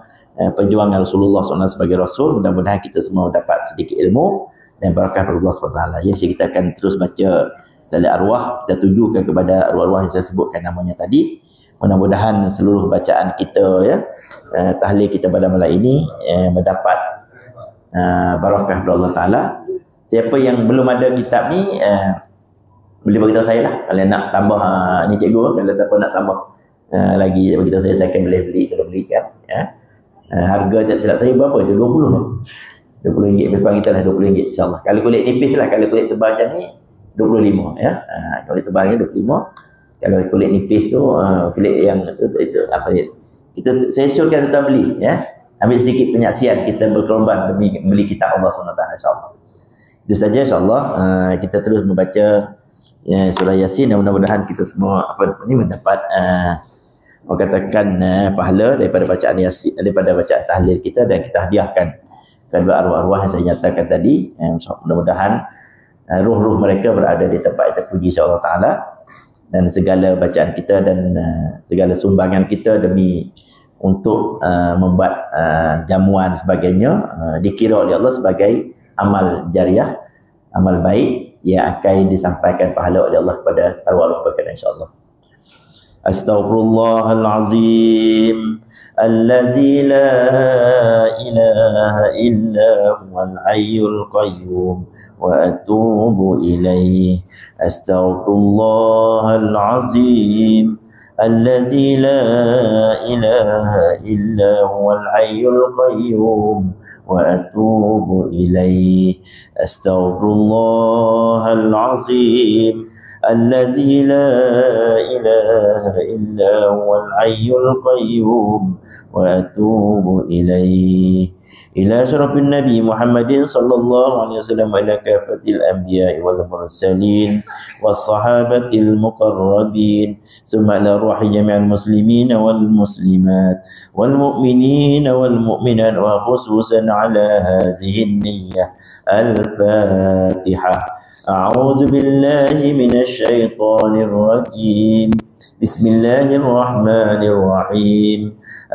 perjuangan Rasulullah SAW sebagai Rasul. Mudah-mudahan kita semua dapat sedikit ilmu dan barakah dari Allah SWT. Jadi kita akan terus baca tahlil arwah. Kita tujukan kepada arwah-arwah yang saya sebutkan namanya tadi. Mudah-mudahan seluruh bacaan kita, ya, tahlil kita pada malam ini mendapat barakah dari Allah Ta'ala. Siapa yang belum ada kitab ni, boleh beritahu saya lah. Kalau nak tambah, ni cikgu, kalau siapa nak tambah lagi, beritahu saya akan boleh beli. Kalau beli kan, ya. Harga tak silap saya berapa tu? 20 RM20 lebih kurang kita lah, RM20 insyaAllah. Kalau kulit nipis lah, kalau kulit tebal macam ni 25, ya. Kalau kulit tebal ni 25. Kalau kulit nipis tu, kulit yang itu apa dia? Saya syorkan tentang beli, ya. Ambil sedikit penyaksian, kita berkorban demi beli kitab Allah SWT, insyaAllah. Itu saja, insyaAllah. Kita terus membaca surah Yasin dan mudah-mudahan kita semua mendapat katakan pahala daripada bacaan Yasin, daripada bacaan tahlil kita, dan kita hadiahkan kepada arwah-arwah yang saya nyatakan tadi. Mudah-mudahan ruh-ruh mereka berada di tempat yang terpuji insya-Allah Ta'ala, dan segala bacaan kita dan segala sumbangan kita demi untuk membuat jamuan sebagainya dikira oleh Allah sebagai amal jariah, amal baik yang akan disampaikan pahala oleh Allah kepada arwah-arwah berkenaan insya-Allah. Astaghfirullahalazim allazi la ilaha illa huwal hayyul qayyum wa atubu ilaih. Astaghfirullahalazim allazi la ilaha illa huwal hayyul qayyum wa atubu ilaih. Astaghfirullahalazim الذي لا إله إلا هو الحي القيوم وأتوب إليه. إلى شرف النبي محمد صلى الله عليه وسلم وإلى كافة الأنبياء والمرسلين والصحابة المقربين ثم إلى روح جميع المسلمين والمسلمات والمؤمنين والمؤمنات وخصوصا على هذه النية. الفاتحة. أعوذ بالله من الشيطان الرجيم. بسم الله الرحمن الرحيم.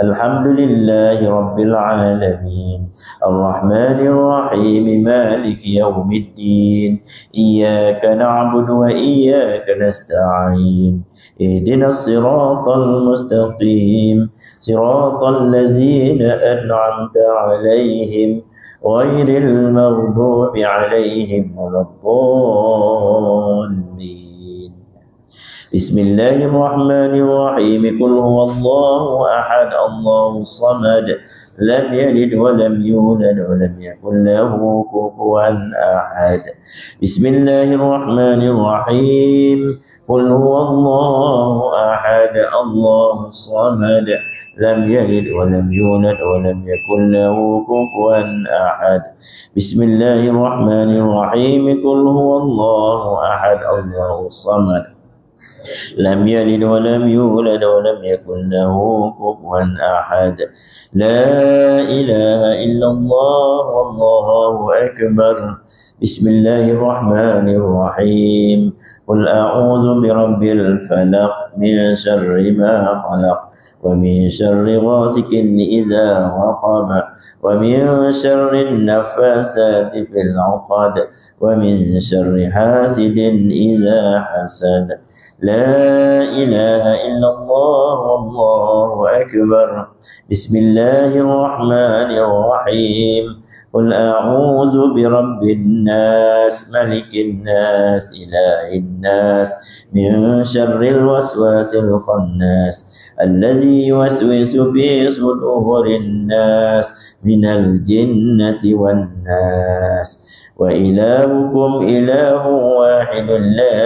الحمد لله رب العالمين الرحمن الرحيم مالك يوم الدين إياك نعبد وإياك نستعين اهدنا الصراط المستقيم صراط الذين أنعمت عليهم غير المغضوب عليهم ولا الضالين. بسم الله الرحمن الرحيم قل هو الله أحد الله الصمد لم يلد ولم يولد ولم يكن له كفوا أحد بسم الله الرحمن الرحيم قل هو الله أحد الله الصمد لم يلد ولم يولد ولم يكن له كفوا أحد بسم الله الرحمن الرحيم قل هو الله أحد الله الصمد لم يلد ولم يولد ولم يكن له كفوا أحد لا إله إلا الله والله أكبر بسم الله الرحمن الرحيم قل أعوذ برب الفلق من شر ما خلق ومن شر غاسق إذا وقب ومن شر النفاثات في العقد ومن شر حاسد إذا حسد لا إله إلا الله والله أكبر بسم الله الرحمن الرحيم قل أعوذ برب الناس ملك الناس إله الناس من شر الوسواس الخناس الذي يوسوس في صدور الناس من الجنة والناس وإلهكم إله واحد لا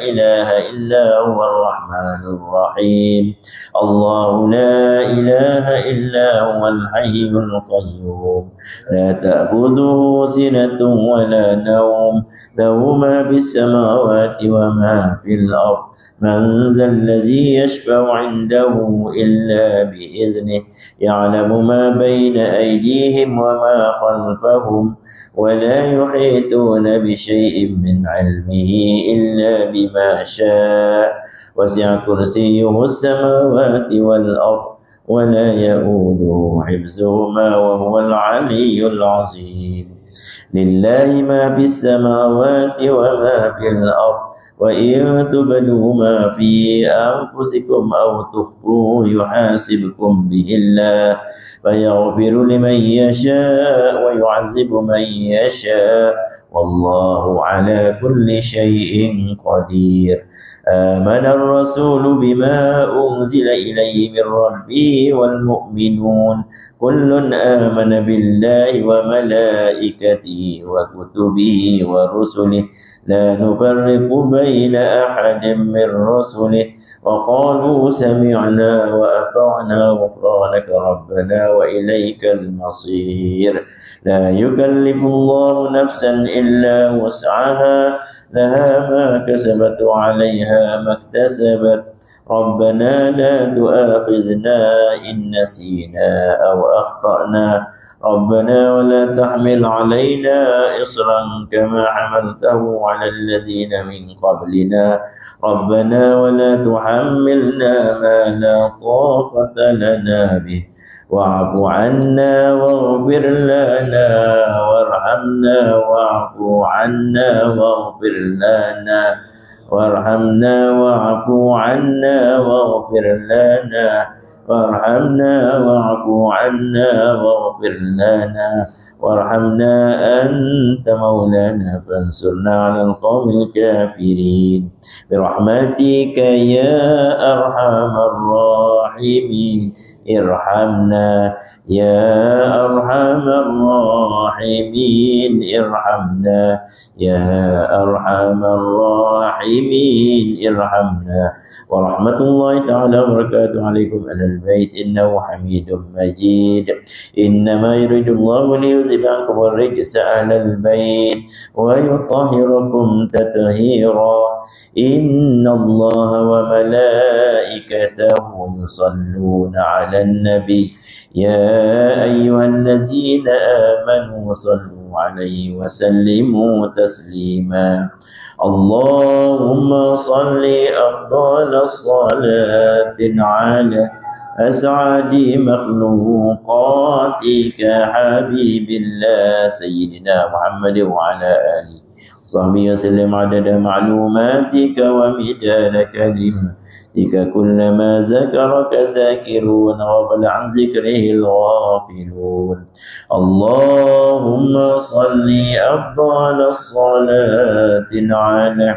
إله إلا هو الرحمن الرحيم الله لا إله إلا هو الحي القيوم لا تأخذه سنة ولا نوم له ما في السماوات وما في الأرض من ذا الذي يشفع عنده إلا بإذنه يعلم ما بين أيديهم وما خلفهم ولا يحيطون بشيء من علمه إلا بما شاء وسع كرسيه السماوات والأرض ولا يؤوده حفظهما وهو العلي العظيم لله ما في السماوات وما في الأرض وإن تبدوا ما في أنفسكم أو تخفوه يحاسبكم به الله فيغفر لمن يشاء ويعذب من يشاء والله على كل شيء قدير آمن الرسول بما أنزل إليه من ربه والمؤمنون كل آمن بالله وملائكته وكتبه ورسله لا نفرق بين أحد من رسله وقالوا سمعنا وأطعنا غفرانك ربنا وإليك المصير لا يكلف الله نفسا إلا وسعها لها ما كسبت وعليها ما اكتسبت ربنا لا تؤاخذنا إن نسينا أو أخطأنا ربنا ولا تحمل علينا إصرا كما حملته على الذين من قبلنا ربنا ولا تحملنا ما لا طاقة لنا به واعف عنا واغفر لنا وارحمنا واعف عنا واغفر لنا وارحمنا واعف عنا واغفر لنا وارحمنا واعف عنا واغفر لنا وارحمنا أنت مولانا فانصرنا على القوم الكافرين برحمتك يا أرحم الراحمين ارحمنا يا أرحم الراحمين ارحمنا يا أرحم الراحمين ارحمنا ورحمة الله تعالى وبركاته عليكم أهل البيت إنه حميد مجيد إنما يريد الله ليذهب عنكم الرجس أهل البيت ويطهركم تطهيرا إن الله وملائكته يصلون على النبي يا أيها الذين آمنوا صلوا عليه وسلموا تسليما اللهم صل أفضل الصلاة على أسعد مخلوقاتك حبيب الله سيدنا محمد وعلى آله وصحبه وسلم عدد معلوماتك ومداد كلماتك كلما ذكرك ذاكرون وغفل عن ذكره الغافلون اللهم صل أفضل الصلاة على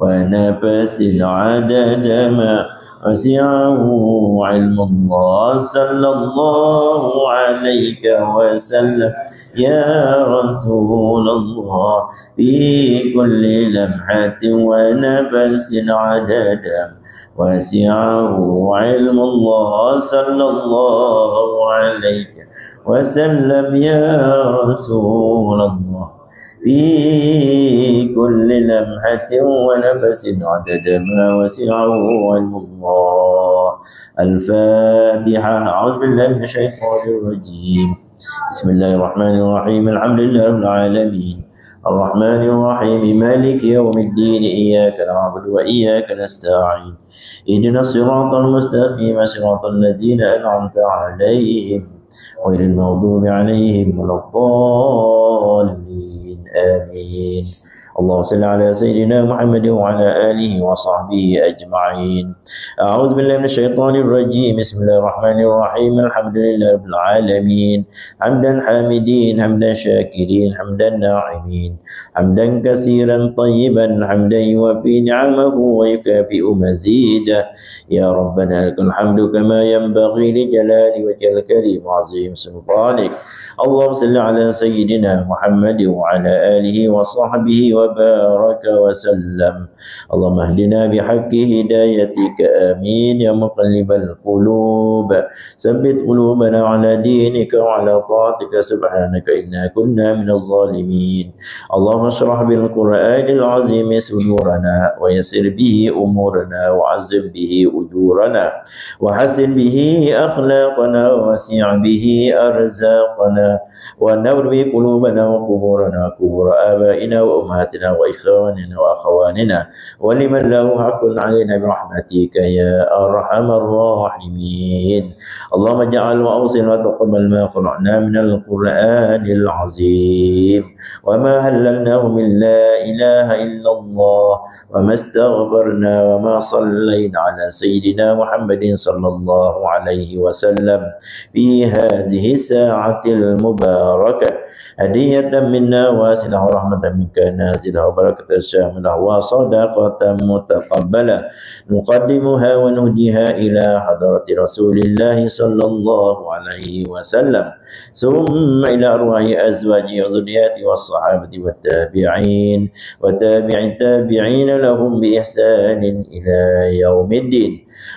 ونفس عدد ما وسعه علم الله صلى الله عليك وسلم يا رسول الله في كل لمحة ونفس عدد وسعه علم الله صلى الله عليك وسلم يا رسول الله في كل لمحة ونفس عدد ما وسعه علم الله. الفاتحة. أعوذ بالله من الشيطان الرجيم. بسم الله الرحمن الرحيم. الحمد لله رب العالمين الرحمن الرحيم مالك يوم الدين إياك نعبد وإياك نستعين اهدنا الصراط المستقيم صراط الذين أنعمت عليهم غير المغضوب عليهم ولا الضالين آمين. اللهم صل على سيدنا محمد وعلى آله وصحبه أجمعين. أعوذ بالله من الشيطان الرجيم. بسم الله الرحمن الرحيم. الحمد لله رب العالمين حمدا حامدين حمدا شاكرين حمدا ناعمين حمدا كثيرا طيبا حمدا يوفي نعمه ويكافئ مزيده. يا ربنا لك الحمد كما ينبغي لجلال وجه الكريم وعظيم سلطانك. اللهم صل على سيدنا محمد وعلى آله وصحبه وبارك وسلم. اللهم اهدنا بحق هدايتك آمين يا مقلب القلوب ثبت قلوبنا على دينك وعلى طاعتك سبحانك إنا كنا من الظالمين. اللهم اشرح بالقرآن العظيم صدورنا ويسر به أمورنا وعزم به أجورنا وحسن به أخلاقنا ووسع به أرزاقنا ونور به قلوبنا وقبورنا وقبور آبائنا وأمهاتنا وإخواننا وأخواننا ولمن له حق علينا برحمتك يا أرحم الراحمين. اللهم اجعل وأوصل وتقبل ما قرأنا من القرآن العظيم وما هللناه من لا إله إلا الله وما استغفرنا وما صلينا على سيدنا محمد صلى الله عليه وسلم في هذه الساعة المباركة هدية منا واسلة ورحمة منك نازلة وبركة شاملة وصدقة متقبلة نقدمها ونهديها إلى حضرة رسول الله صلى الله عليه وسلم ثم إلى أرواح أزواجه وذرياته والصحابة والتابعين وتابع التابعين لهم بإحسان إلى يوم الدين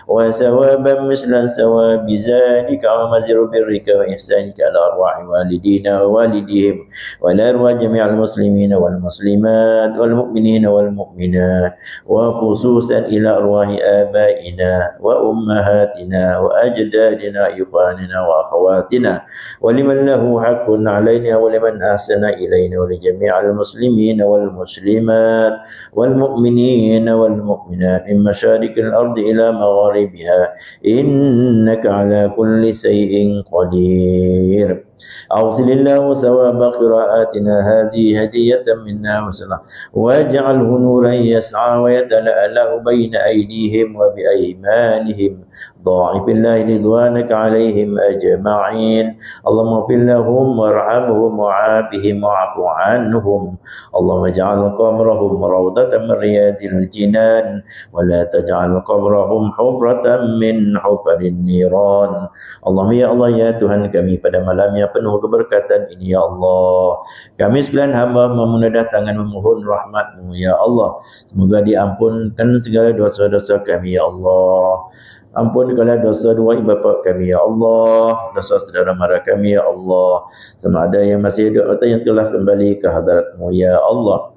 وثوابا مثل ثواب ذلك ومزر برك وإحسانك على أرواح والدينا ووالديهم وعلى أرواح جميع المسلمين والمسلمات والمؤمنين والمؤمنات وخصوصا إلى أرواح آبائنا وأمهاتنا وأجدادنا إخواننا وأخواتنا ولمن له حق علينا ولمن أحسن إلينا ولجميع المسلمين والمسلمات والمؤمنين والمؤمنات من مشارق الأرض إلى مغاربها إنك على كل شيء قدير. أوصل الله ثواب قراءاتنا هذه هدية منا وسلام واجعله نورا يسعى ويتلألأ بين أيديهم وبأيمانهم ضاعف الله رضوانك عليهم أجمعين. اللهم اغفر لهم وارحمهم وعافهم واعف عنهم. اللهم اجعل قبرهم روضة من رياض الجنان ولا تجعل قبرهم حفرة من حفر النيران. اللهم ya Allah ya Tuhan kami pada malam yang penuh keberkatan ini ya Allah, kami sekalian hamba memunadah tangan memohon rahmat-Mu ya Allah. Semoga diampunkan segala dosa-dosa kami ya Allah. Ampunkanlah dosa dua ibu bapa kami ya Allah, dosa saudara mara kami ya Allah, sama ada yang masih hidup atau yang telah kembali ke hadirat-Mu ya Allah.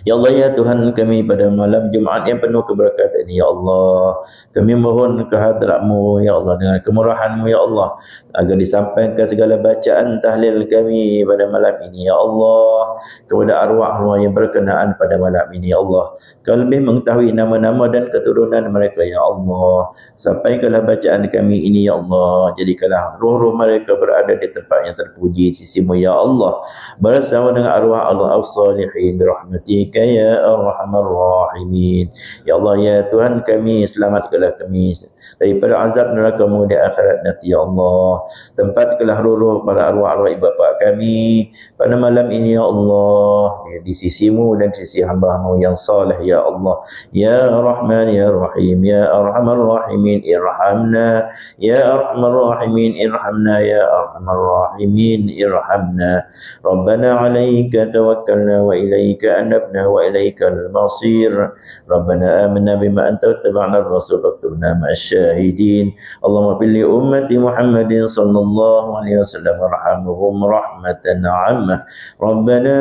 Ya Allah ya Tuhan kami pada malam Jumaat yang penuh keberkatan ini ya Allah, kami mohon ke hadirat-Mu ya Allah dengan kemurahan-Mu ya Allah agar disampaikan segala bacaan tahlil kami pada malam ini ya Allah kepada arwah-arwah yang berkenaan pada malam ini ya Allah. Kau lebih mengetahui nama-nama dan keturunan mereka ya Allah. Sampaikanlah bacaan kami ini ya Allah, jadikanlah roh-roh mereka berada di tempat yang terpuji di sisi-Mu ya Allah bersama dengan arwah Allah as-salihin birahmat rahmatika ya arhamar rahimin. Ya Allah, ya Tuhan kami, selamatkanlah kami daripada azab neraka-Mu di akhirat nanti ya Allah. Tempatkanlah ruh para arwah-arwah ibu bapa kami pada malam ini ya Allah, di sisi-Mu dan di sisi hamba-Mu yang saleh ya Allah. Ya Rahman ya Rahim ya arhamar rahimin irhamna ya arhamar rahimin irhamna ya arhamar rahimin irhamna. Rabbana alayka tawakkalna wa ilayka anabna wa ilaykal masir. Rabbana amanna bima anta wattaba'na ar-rasul faktubna ma'asy-syahidin. Allahumma fil li ummati Muhammadin sallallahu alaihi wasallam warhamhum rahmatan 'ammah. Rabbana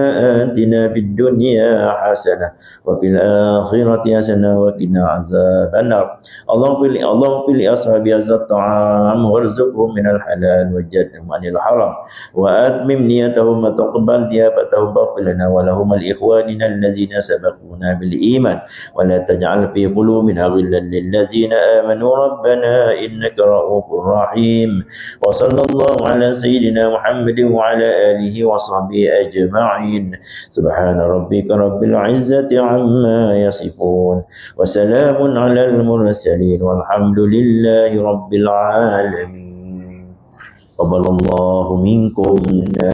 atina fid dunya hasanah wa fil akhirati hasanah wa qina azabannar. Allahumma fil li ashabi hadha at-ta'am warzuqhum minal halal wajadhum 'anil haram wa atmim niyatahum wa taqabbal diyabatahum waghfir lana wa lahum al-ikhwanina allazina sabaquna bil iman wa la taj'al fi qulubina ghillan lil ladzina amanu rabbana innaka ra'ufur rahim. Wa sallallahu ala sayyidina Muhammadin wa ala alihi wa sahbihi ajma'in. Subhana rabbika rabbil izzati amma yasifun wa salamun alal mursalin walhamdulillahi rabbil alamin. Qabbalallahu minkum